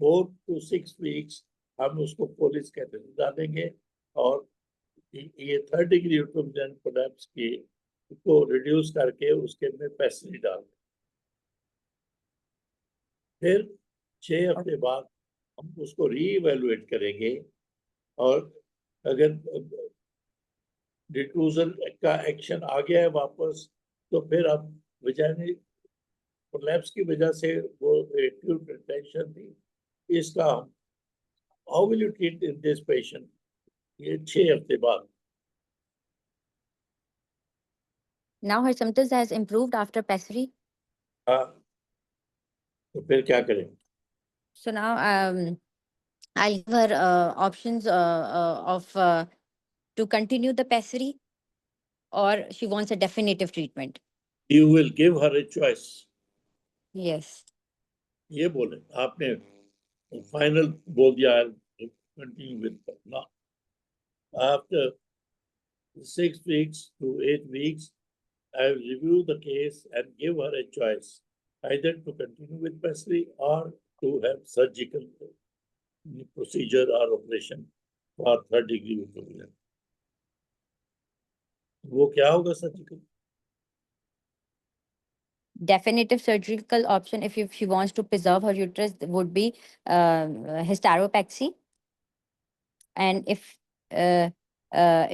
4 to 6 वीक्स हम उसको पोलिस कैथेटर डालेंगे और ये 3rd डिग्री यूट्रोजन प्रोलैप्स की को रिड्यूस करके उसके में पेस्ट्री डाल दें। फिर 6 हफ्ते बाद हम उसको रीइवेलुएट करेंगे, और अगर डिट्रूजल का एक्शन आ गया है वापस, तो फिर अब वजाइनल प्रोलैप्स की वजह से वो एक्यूट रिटेंशन थी, इसका how will you treat in this patient, ये 6 हफ्ते बाद। Now her symptoms has improved after pessary. हाँ, तो फिर क्या करें? So now I'll give her options to continue the pessary, or she wants a definitive treatment. You will give her a choice. Yes. ये बोले आपने फाइनल बोल दिया, कंटिन्यू विद ना। After 6 weeks to 8 weeks, I will review the case and give her a choice, either to continue with pessary or to have surgical procedure or operation for third degree equivalent. वो क्या होगा surgical? Definitive surgical option, if she wants to preserve her uterus, would be hysteropexy. And if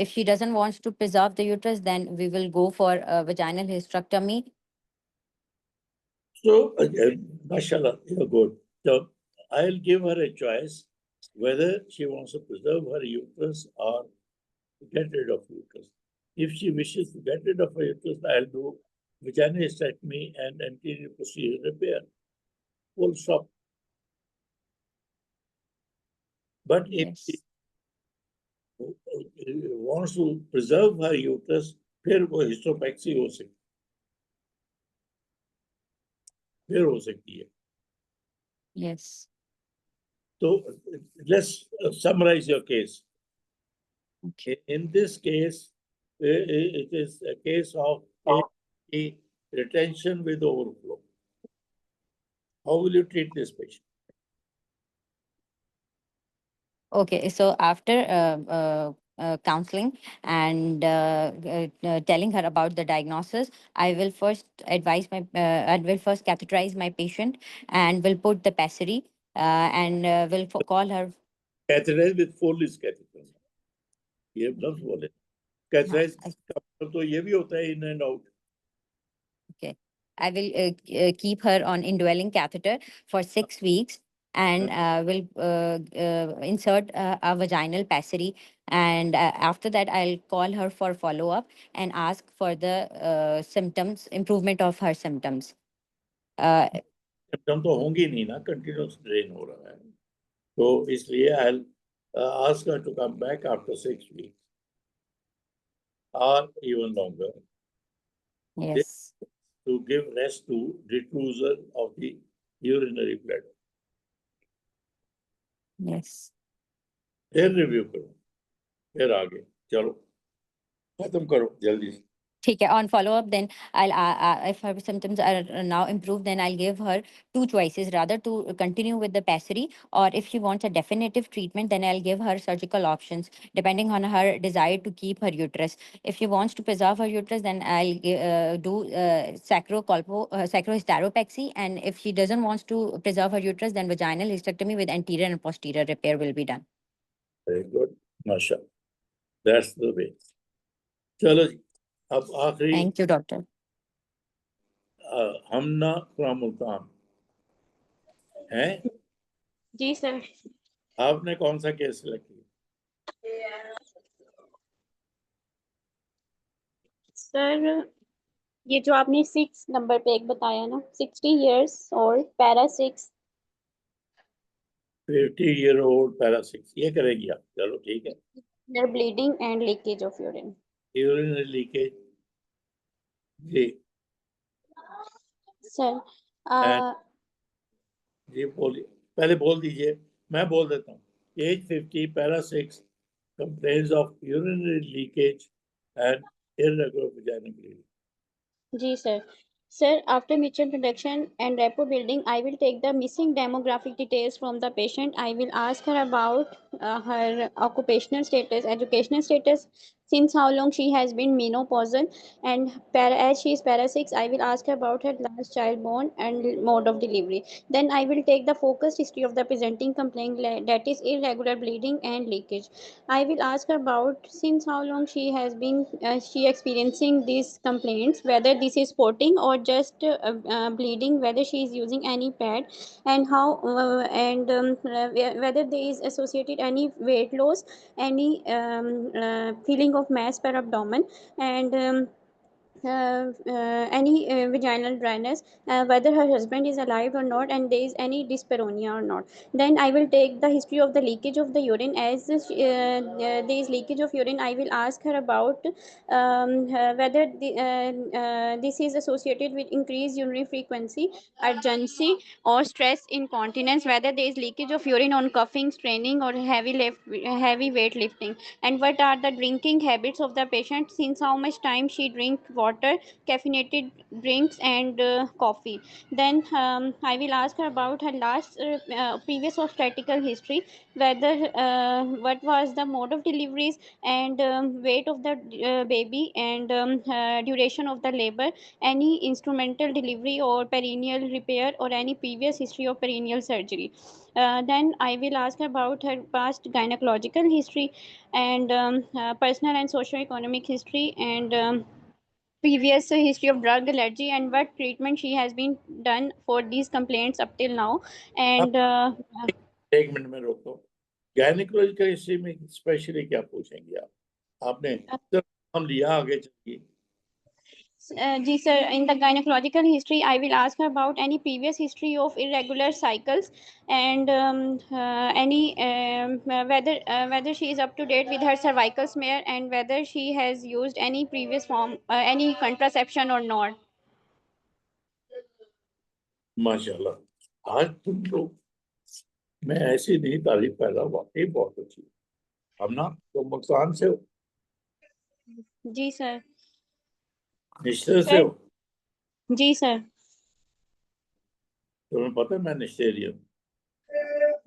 she doesn't want to preserve the uterus, then we will go for vaginal hysterectomy. So, mashallah, you're good. So, I'll give her a choice whether she wants to preserve her uterus or get rid of uterus. If she wishes to get rid of her uterus, I'll do vaginal hysterectomy and anterior posterior repair. Full stop. But if Yes. she wants to preserve her uterus, फिर वो हिस्टोपैक्सी हो सकती है। Yes. So let's summarize your case. Okay. In this case, it is a case of a retention with overflow. How will you treat this patient? Okay, so after counseling and telling her about the diagnosis, I will first catheterize my patient and will put the pessary and will call her. Catheterize with Foley's catheter. ये लफ्ज बोले। Catheterize का मतलब तो ये भी होता है in and out. Okay, I will keep her on indwelling catheter for 6 weeks and will insert a vaginal pessary, and after that I'll call her for follow up and ask for the symptoms, improvement of her symptoms. Symptom तो होंगी नहीं ना, continuous drain हो रहा है, तो इसलिए I'll ask her to come back after 6 weeks or even longer. Yes. To give rest to detrusor of the urinary bladder. Yes. फिर रिव्यू करो, फिर आगे चलो, खत्म करो जल्दी से। ठीक है, on follow up then I'll if her symptoms are now improved, then I'll give her 2 choices, rather to continue with the pessary, or if she wants a definitive treatment, then I'll give her surgical options depending on her desire to keep her uterus. If she wants to preserve her uterus, then I'll do sacrohysteropexy, and if she doesn't want to preserve her uterus, then vaginal hysterectomy with anterior and posterior repair will be done. Very good, माशाल्लाह, that's the way. चलो जी, अब आखिरी Thank you, doctor. Hamna from Multan है। जी सर। आपने कौन सा केस सिलेक्ट किया? सर ये जो आपने 6 नंबर पे एक बताया ना, 60 years old, para 6। 50-year-old para 6, ये करेगी आप? चलो ठीक है। Bleeding and leakage of urine. Urinary leakage जी। सर जी बोलिए, पहले बोल दीजिए, मैं बोल देता हूँ। Age 50, para 6, complains of urinary leakage and irregular vaginal bleeding. जी sir. Sir, after mutual introduction and rapport building, I will take the missing demographic details from the patient. I will ask her about her occupational status, educational status, since how long she has been menopausal, and as she is para 6, I will ask her about her last child born and mode of delivery. Then I will take the focused history of the presenting complaint, that is irregular bleeding and leakage. I will ask her about since how long she has been she experiencing these complaints, whether this is spotting or just bleeding, whether she is using any pad, and how whether there is associated any weight loss, any feeling of mass per abdomen, and any vaginal dryness, whether her husband is alive or not, and there is any dyspareunia or not. Then I will take the history of the leakage of the urine. As there is leakage of urine, I will ask her about whether this is associated with increased urinary frequency, urgency, or stress incontinence, whether there is leakage of urine on coughing, straining, or heavy weight lifting, and what are the drinking habits of the patient, since how much time she drink water, caffeinated drinks, and coffee. Then I will ask her about her last previous obstetrical history, whether what was the mode of deliveries, and weight of the baby, and duration of the labor, any instrumental delivery or perineal repair, or any previous history of perineal surgery. Then I will ask her about her past gynecological history, and personal and socio-economic history, and previous history of drug allergy, and what treatment she has been done for these complaints up till now. आप And एक मिनट में रोको। गायनिकोलॉजिकल हिस्ट्री में स्पेशली क्या पूछेंगे आप? आपने हम लिया, आगे चलिए। Ji sir, in the gynecological history, I will ask her about any previous history of irregular cycles, and any whether she is up to date with her cervical smear, and whether she has used any previous form any contraception or not. माशाल्लाह, आज तुम लोग, मैं ऐसी नहीं तारीफ कर रहा, वाकई बहुत अच्छी। हम ना तो मुल्तान से हो, जी सर। निश्चय से हो? जी सर। तुम्हें पता है मैं निश्चयरी हूँ?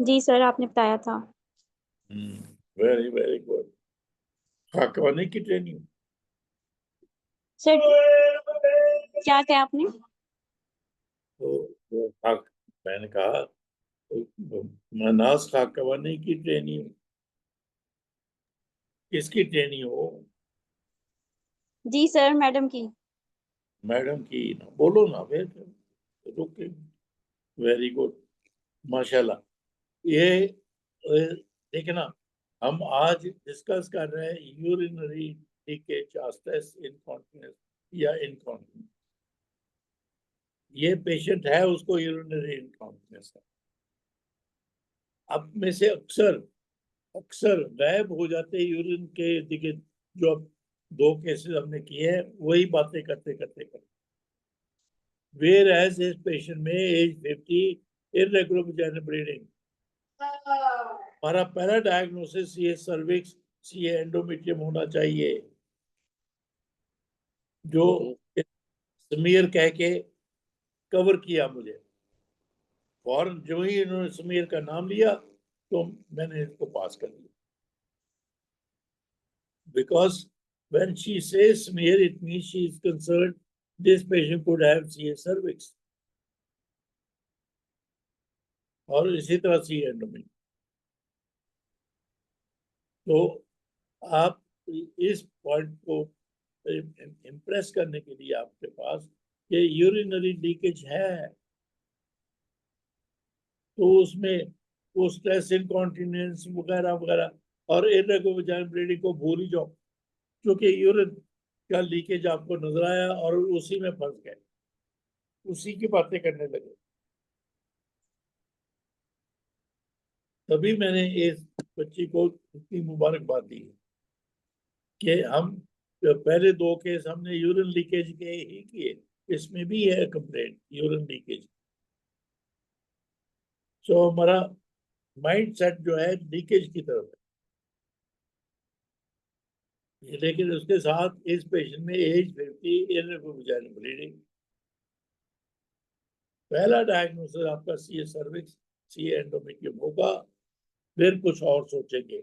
जी सर, आपने बताया था। Very very good. खाकवानी की ट्रेनिंग? सर क्या कहा आपने? तो मैंने कहा मनास खाकवानी की ट्रेनिंग, किसकी ट्रेनिंग हो? जी सर, मैडम की। मैडम की ना बोलो ना, फिर रुक के। वेरी गुड, माशाल्लाह। ये देखना, हम आज डिस्कस कर रहे हैं यूरिनरी लीकेज, स्ट्रेस इनकॉन्टिनेंस या इनकॉन्टिनेंस। ये पेशेंट है, उसको यूरिनरी इनकॉन्टिनेंस है। अब में से अक्सर गायब हो जाते यूरिन के दिखे। जो अब 2 केसेस हमने किए हैं, वही बातें करते whereas इस पेशेंट में एज 50, irregular vaginal bleeding, हमारा पहला डायग्नोसिस ये सर्विक्स, ये एंडोमेट्रियम होना चाहिए, जो स्मीयर कह के कवर किया मुझे। और जो ही इन्होंने स्मीयर का नाम लिया तो मैंने इसको पास कर दिया। Because when she says smear, it means she is concerned this patient could have CA cervix और इसी तरह सी एंडोमेट्रियम। तो आप इस पॉइंट को इम्प्रेस करने के लिए आपके पास ये यूरिनरी लीकेज है, तो उसमें वो स्ट्रेस इनकॉन्टिनेंस वगैरह वगैरह और इर्रेगुलर वजाइनल ब्लीडिंग को भूल ही जाओ, क्योंकि यूरिन का लीकेज आपको नजर आया और उसी में फंस गए, उसी की बातें करने लगे। तभी मैंने इस बच्ची को इतनी मुबारकबाद दी कि हम पहले 2 केस हमने यूरिन लीकेज के ही किए, इसमें भी है कंप्लेंट यूरिन लीकेज। सो हमारा माइंड सेट जो है लीकेज की तरफ है। लेकिन उसके साथ इस पेशेंट में एज 50, इर्रेगुलर वजाइनल ब्लीडिंग। पहला डायग्नोसिस आपका सीए सर्विक्स, सीए एंडोमेट्रियम होगा, फिर कुछ और सोचेंगे।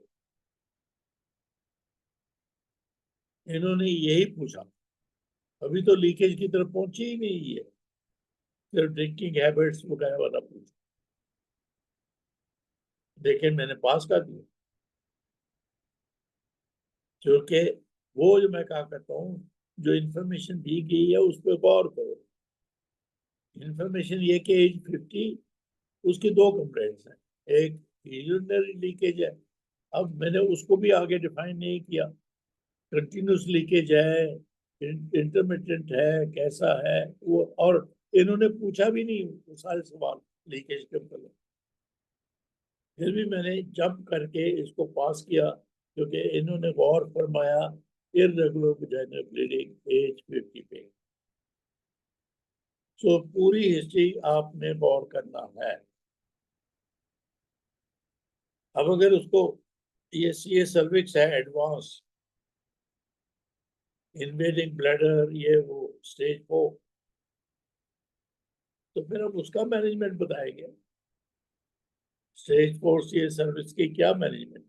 इन्होंने यही पूछा, अभी तो लीकेज की तरफ पहुंची ही नहीं है, सिर्फ ड्रिंकिंग हैबिट्स वगैरह वाला पूछा। लेकिन मैंने पास कर दिया, क्योंकि वो जो मैं कहा करता हूँ, जो इंफॉर्मेशन दी गई है उस पर गौर करो। इंफॉर्मेशन ये कि एज 50, उसकी दो कंप्लेंट्स हैं, एक यूरिनरी लीकेज है, अब मैंने उसको भी आगे डिफाइन नहीं किया, कंटिन्यूस लीकेज है, इंटरमिटेंट है, कैसा है वो, और इन्होंने पूछा भी नहीं वो सारे सवाल लीकेज के मतलब। फिर भी मैंने जंप करके इसको पास किया, क्योंकि इन्होंने गौर फरमाया इर्रेगुलर वजाइनल ब्लीडिंग एज 50 पे। सो पूरी हिस्ट्री आपने गौर करना है। अब अगर उसको ये सर्विक्स है एडवांस, इन्वेडिंग ब्लैडर, ये वो स्टेज 4, तो फिर हम उसका मैनेजमेंट बताएंगे। स्टेज 4 ये सर्विस की क्या मैनेजमेंट,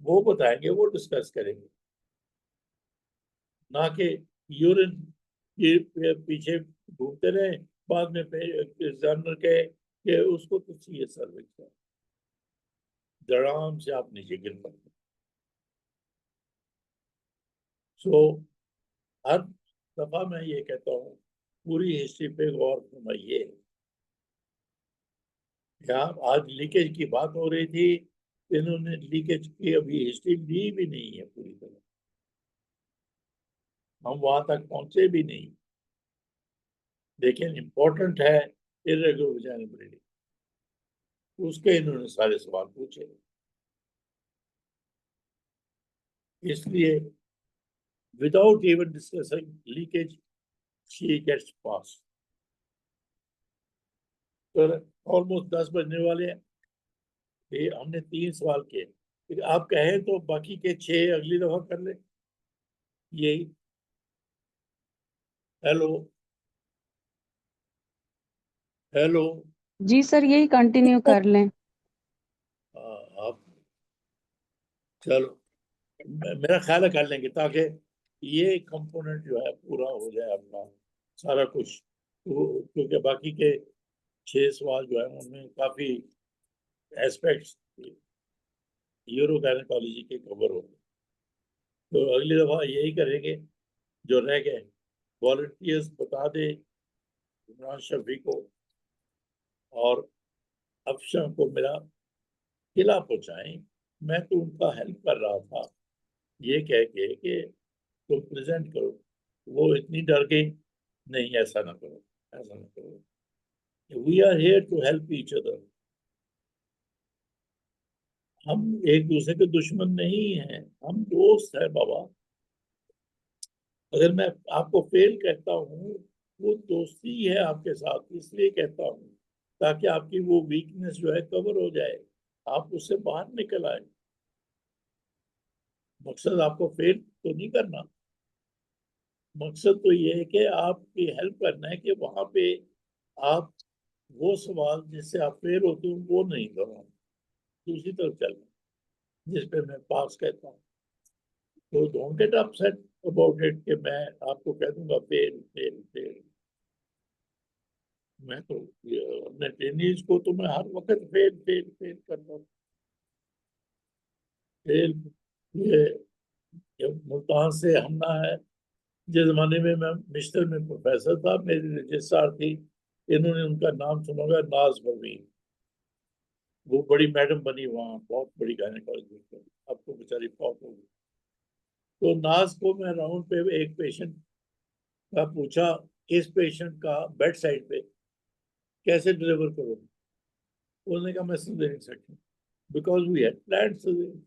वो बताएंगे, वो डिस्कस करेंगे, ना कि यूरिन के पीछे घूमते रहे, बाद में एग्जामिनर के कि उसको तो ये सर्विस है, धड़ाम से आप नीचे गिर पड़ते। सो हर दफा मैं ये कहता हूँ, पूरी हिस्ट्री पे गौर फरमाइए। यहाँ आज लीकेज की बात हो रही थी, इन्होंने लीकेज की अभी हिस्ट्री ली भी नहीं है पूरी तरह, हम वहां तक पहुंचे भी नहीं। लेकिन इम्पोर्टेंट है इर्रेगुलर वजाइनल ब्लीडिंग, उसके इन्होंने सारे सवाल पूछे, इसलिए without even discussing leakage she gets pass. तो ऑलमोस्ट 10 बजने वाले हैं, ये हमने 3 सवाल किए, लेकिन आप कहें तो बाकी के 6 अगली दफा कर ले। यही, हेलो हेलो, जी सर, यही कंटिन्यू कर लें। आप चलो, मेरा ख्याल है कर लेंगे, ताकि ये कंपोनेंट जो है पूरा हो जाए अपना सारा कुछ, तो क्योंकि बाकी के 6 सवाल जो है उनमें काफी एस्पेक्ट्स यूरो गायनेकोलॉजी के कवर हो गए। तो अगली दफा यही करेंगे, जो रह गए वॉलंटियर्स बता दे इमरान शफी को और अफशा को मेरा किला पहुंचाएं। मैं तो उनका हेल्प कर रहा था, ये कह के कि तुम प्रेजेंट करो, वो इतनी डर गई, नहीं ऐसा ना करो, ऐसा ना करो, we are here to help each other, हम एक दूसरे के दुश्मन नहीं हैं, हम दोस्त है बाबा। अगर मैं आपको फेल कहता हूँ, वो दोस्ती है आपके साथ, इसलिए कहता हूँ ताकि आपकी वो वीकनेस जो है कवर हो जाए, आप उससे बाहर निकल आए। मकसद आपको फेल तो नहीं करना, मकसद तो ये है कि आपकी हेल्प करना है कि वहां पे आप वो सवाल जिससे आप फेल होते हो वो नहीं करो, दूसरी तरफ चलना, जिस पे मैं पास कहता हूँ। तो don't get upset about it कि मैं आपको कह दूंगा फेल फेल फेल। मैं तो अपने ट्रेनीज को तो मैं हर वक्त फेल फेल फेल करता हूँ, फेल। ये जब मुल्तान से हमला है, जिस जमाने में मैं मिस्टर में प्रोफेसर था, मेरी रजिस्ट्रार थी, इन्होंने उनका नाम सुना होगा, नाज परवीन, वो बड़ी मैडम बनी वहाँ, बहुत बड़ी गायनेकोलॉजी में, अब तो बेचारी पॉप हो गई। तो नाज को मैं राउंड पे एक पेशेंट का पूछा, इस पेशेंट का बेड साइड पे कैसे डिलीवर करोगे, उसने कहा मैं caesarean section, because we had planned caesarean.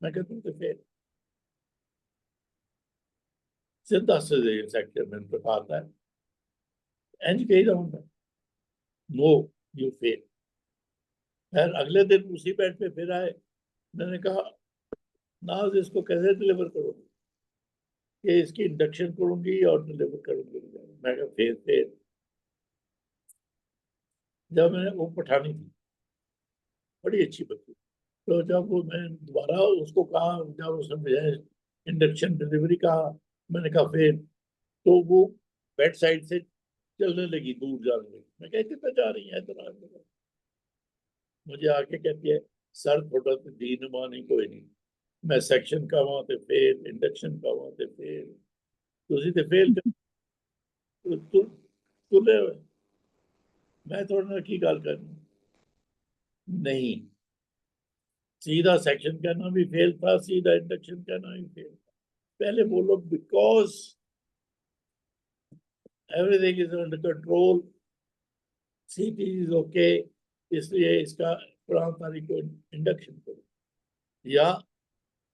मैं कहता हूँ फिर सीधा सिजेरियन सेक्शन में उनको कहा था, एंड कही जाऊंगा, नो यू फेल। खैर अगले दिन उसी बेड पे फिर आए, मैंने कहा नाज इसको कैसे डिलीवर करोगे, कि इसकी इंडक्शन करूंगी और डिलीवर करूंगी। मैं कहा फिर जब मैंने वो पठानी थी, बड़ी अच्छी बच्ची, तो जब वो मैं दोबारा उसको कहा, जब उसने मुझे इंडक्शन डिलीवरी का, मैंने कहा फिर, तो वो बेड साइड से चलने लगी, दूर जाने लगी। मैं कहा कितना जा रही है इतना, मुझे आके कहती है सर थोड़ा तो दीन मानी कोई नहीं, मैं सैक्शन कहां ते फेल, इंडक्शन कहां ते फेल, तुसी ते फेल तुले होए, मैं थोड़ा ना की गल करनी। नहीं, सीधा सेक्शन कहना भी फेल था, सीधा इंडक्शन कहना भी फेल था। पहले बोलो because everything is under control, CT is okay, इसलिए इसका फलां तारीख को इंडक्शन करो, या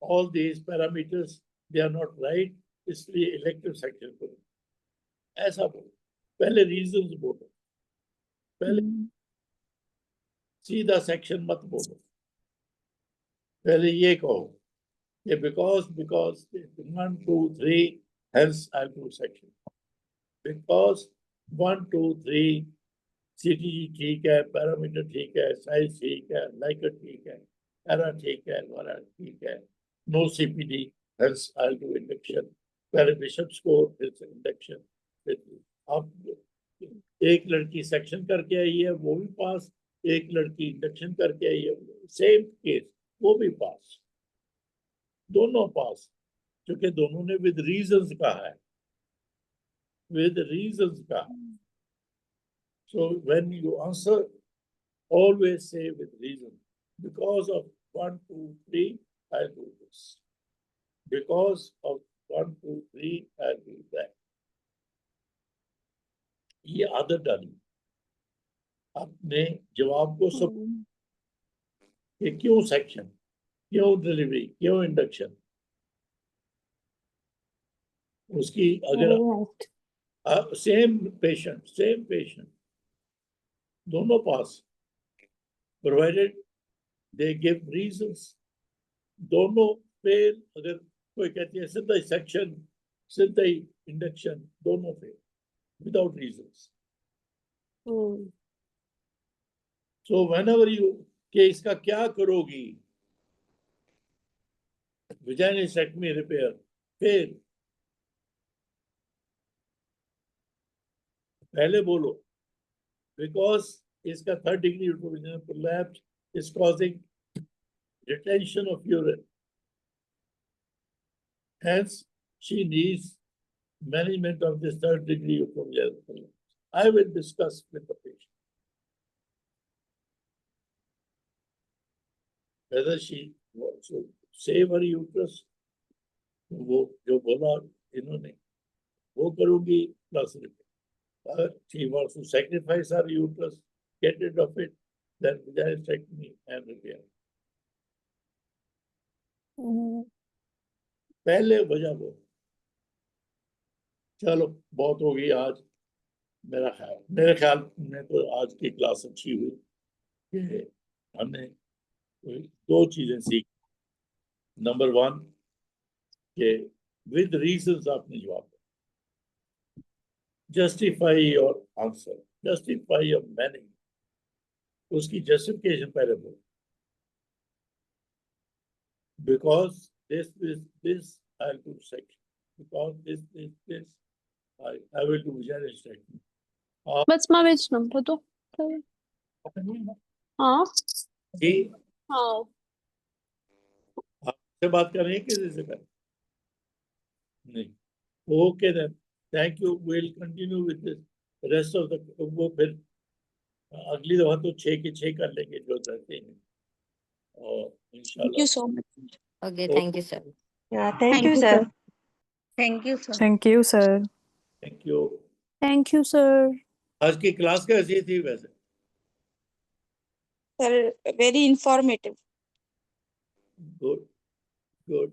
all these parameters they are not right, इसलिए इलेक्टिव सेक्शन करो। ऐसा बोलो, पहले रीजंस बोलो, पहले सीधा सेक्शन मत बोलो, पहले ये कहो कि because 1 2 3 hence I'll do section, because 1 2 3 CTG ठीक है, पैरामीटर ठीक है, साइज ठीक है, लाइकट ठीक है, एरा ठीक है, वारा ठीक है, no CPD, hence I'll do induction, पहले बिशप स्कोर फिर इंडक्शन। अब एक लड़की सेक्शन करके आई है, वो भी पास, एक लड़की इंडक्शन करके आई है, सेम केस, वो भी पास, दोनों पास, क्योंकि दोनों ने विद रीजंस कहा है, विद रीजंस कहा। So when you answer, always say with reason. Because of 1 2 3 I do this, because of 1 2 3 I do that। ये आदत डाली अपने जवाब को सब कि क्यों सेक्शन, क्यों डिलीवरी, क्यों इंडक्शन। उसकी अगर सेम पेशेंट दोनों पास, प्रोवाइडेड दे गिव रीजंस, दोनों फेल। अगर कोई कहती है सीधा ही सेक्शन, सीधा ही इंडक्शन, दोनों fail without reasons. So whenever you कि इसका क्या करोगी, वजाइनेक्टमी रिपेयर फेल, पहले बोलो बिकॉज इसका 3rd degree uterovaginal prolapse is causing retention of urine, hence she needs management of this 3rd degree uveitis prolapse. I will discuss with the patient whether she wants to save her uterus, वो जो बोला इन्होंने वो करूंगी, plus repair. she wants to sacrifice her uterus, get rid of it, then vaginectomy and repair। पहले वजह वो। चलो बहुत हो गई आज, मेरे ख्याल में तो आज की क्लास अच्छी हुई कि हमने 2 चीजें सीखी। नंबर 1 कि विद रीजंस आपने जवाब दिया, justify your answer, justify your meaning, उसकी जस्टिफिकेशन पहले बोलो। Because this I'll do section, because this I will do vaginectomy। बस मैं बेच नंबर तो हाँ जी, हाँ आपसे बात कर रही है किसी से कर नहीं? Okay then, thank you, will continue with this rest of the, वो फिर अगली दफा तो 6 के 6 कर लेंगे जो रहते हैं, और थैंक इंशाल्लाह। You so much Okay, thank you, sir. Thank you, sir. Thank you, sir. Thank you, sir. Thank you. Thank you sir आज की क्लास कैसी थी वैसे? Sir very informative Good, good.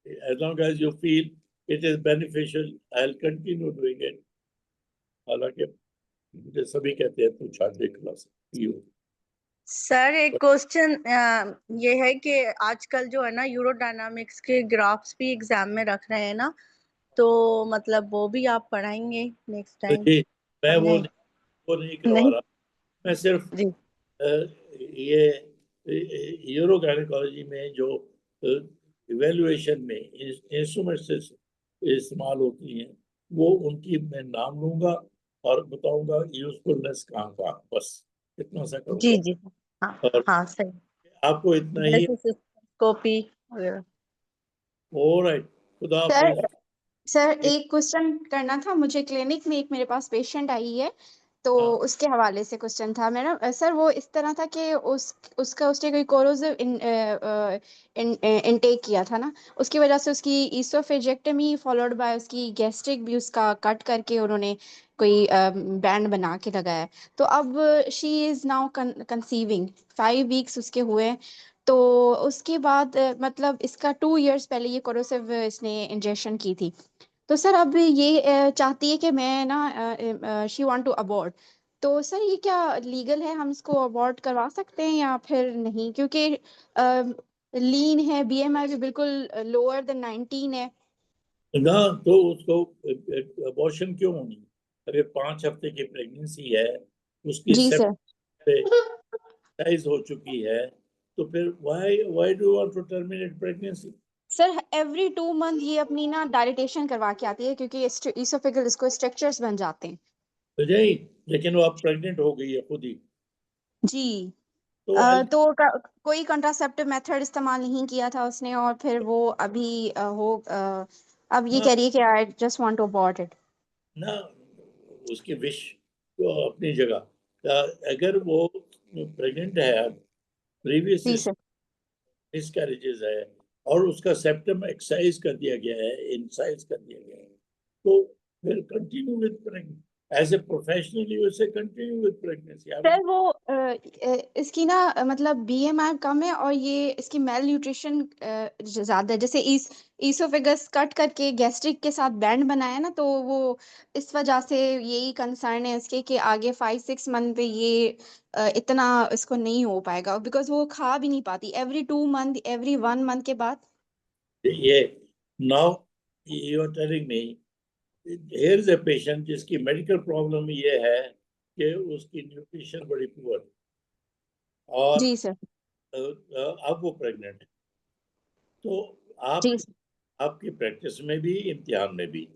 As long as you feel it is beneficial, I'll continue doing it। हालांकि मुझे सभी कहते हैं तू छाड़ दे क्लास, सर एक क्वेश्चन ये है कि आजकल जो है ना यूरोडायनामिक्स के ग्राफ्स भी एग्जाम में रख रहे हैं ना, तो मतलब वो भी आप पढ़ाएंगे नेक्स्ट टाइम? मैं वो नहीं करवा नहीं। रहा, मैं सिर्फ जी। ये यूरो गायनेकोलॉजी में जो इवेल्युएशन में इंस्ट्रूमेंट्स इस्तेमाल होती हैं, वो उनकी मैं नाम लूंगा और बताऊंगा यूजफुलनेस कहाँ का, बस इतना सा करूंगा। जी जी हाँ और हाँ सही। आपको इतना ही। जैसे कॉपी वगैरह। ऑलराइट, खुदा सर हाफिज। सर एक क्वेश्चन करना था मुझे। क्लिनिक में एक मेरे पास पेशेंट आई है, तो हाँ। उसके हवाले से क्वेश्चन था मेरा। सर वो इस तरह था कि उसने कोई कोरोसिव इनटेक किया था ना, उसकी वजह से उसकी ईसोफेजेक्टमी फॉलोड बाय उसकी गैस्ट्रिक भी उसका कट करके उन्होंने कोई बैंड बना के लगाया। तो अब she is now conceiving, 5 weeks उसके हुए हैं। तो उसके बाद मतलब इसका 2 इयर्स पहले ये कोरोसिव इसने इंजेक्शन की थी। तो सर अब ये चाहती है कि मैं ना शी वांट टू अबॉर्ट। तो सर ये क्या लीगल है, हम इसको अबॉर्ट करवा सकते हैं या फिर नहीं? क्योंकि लीन है, बीएमआई भी बिल्कुल लोअर देन 19 है। ना तो उसको अबॉर्शन क्यों होनी? अरे 5 हफ्ते की प्रेगनेंसी है, उसकी जी सर। साइज हो चुकी है, तो फिर why do want to terminate pregnancy? Sir every 2 month ये अपनी ना डायलिटेशन करवा के आती है, क्योंकि इसोफेगल इसको स्ट्रक्चर्स बन जाते हैं। तो जाई, लेकिन वो अब प्रेग्नेंट हो गई है खुद ही। जी। तो कोई कंट्रासेप्टिव मेथड इस्तेमाल नहीं किया था उसने, और फिर वो अभी अब ये ना कह रही है कि I just want to abort it. ना उसकी विश तो अपनी जगह, अगर वो प्रेग्नेंट है, प्रीवियस जी सर। मिसकैरेजेस है, और उसका सेप्टम एक्साइज कर दिया गया है, इंसाइज कर दिया गया है, तो फिर continue with pregnancy as a professionally, वैसे कंटिन्यू विद प्रेगनेंसी। सर वो इसकी ना मतलब बीएमआई कम है, और ये इसकी मेल न्यूट्रिशन ज्यादा है। जैसे ईसोफेगस कट करके गैस्ट्रिक के साथ बैंड बनाया ना, तो वो इस वजह से यही कंसर्न है इसके कि आगे 5-6 मंथ पे ये इतना इसको नहीं हो पाएगा, बिकॉज वो खा भी नहीं पाती एवरी 2 मंथ, एवरी 1 मंथ के बाद। ये now you are telling me, here is a patient जिसकी मेडिकल प्रॉब्लम ये है कि उसकी न्यूट्रिशन बड़ी पुअर, और जी सर। अब वो प्रेग्नेंट। तो आप जी आपकी प्रैक्टिस में भी, इम्तिहान में भी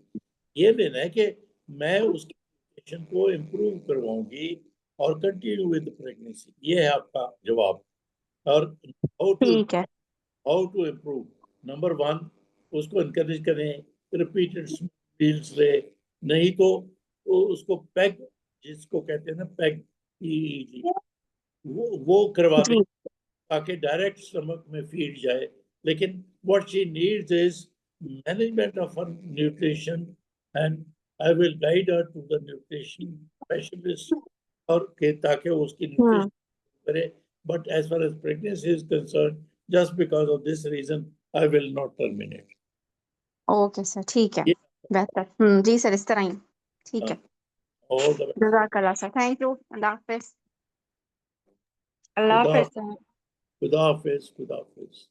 ये लेना है कि मैं उसकी न्यूट्रिशन को इम्प्रूव करवाऊंगी और कंटिन्यू विद प्रेगनेंसी, ये है आपका जवाब। और ठीक है। हाउ टू इम्प्रूव, नंबर 1, उसको इनकरेज करें, रिपीटेड मील्स ले, नहीं तो उसको पैग, जिसको कहते हैं ना पैग, वो करवा दें जी ताकि डायरेक्ट स्टमक में फीड जाए। लेकिन what she needs is management of her nutrition, and I will guide her to the nutrition specialist, और के ताकि उसकी न्यूट्रिशन करे। But as far as pregnancy is concern, just because of this reason I will not terminate. Okay sir, ठीक है। ये बेहतर। जी सर, इस तरह ही। ठीक है। All the best. जज़ाकल्लाह सर, थैंक यू। अल्लाह हाफिज। अल्लाह खुदा हाफिज सर। खुदा हाफिज, खुदा हाफिज।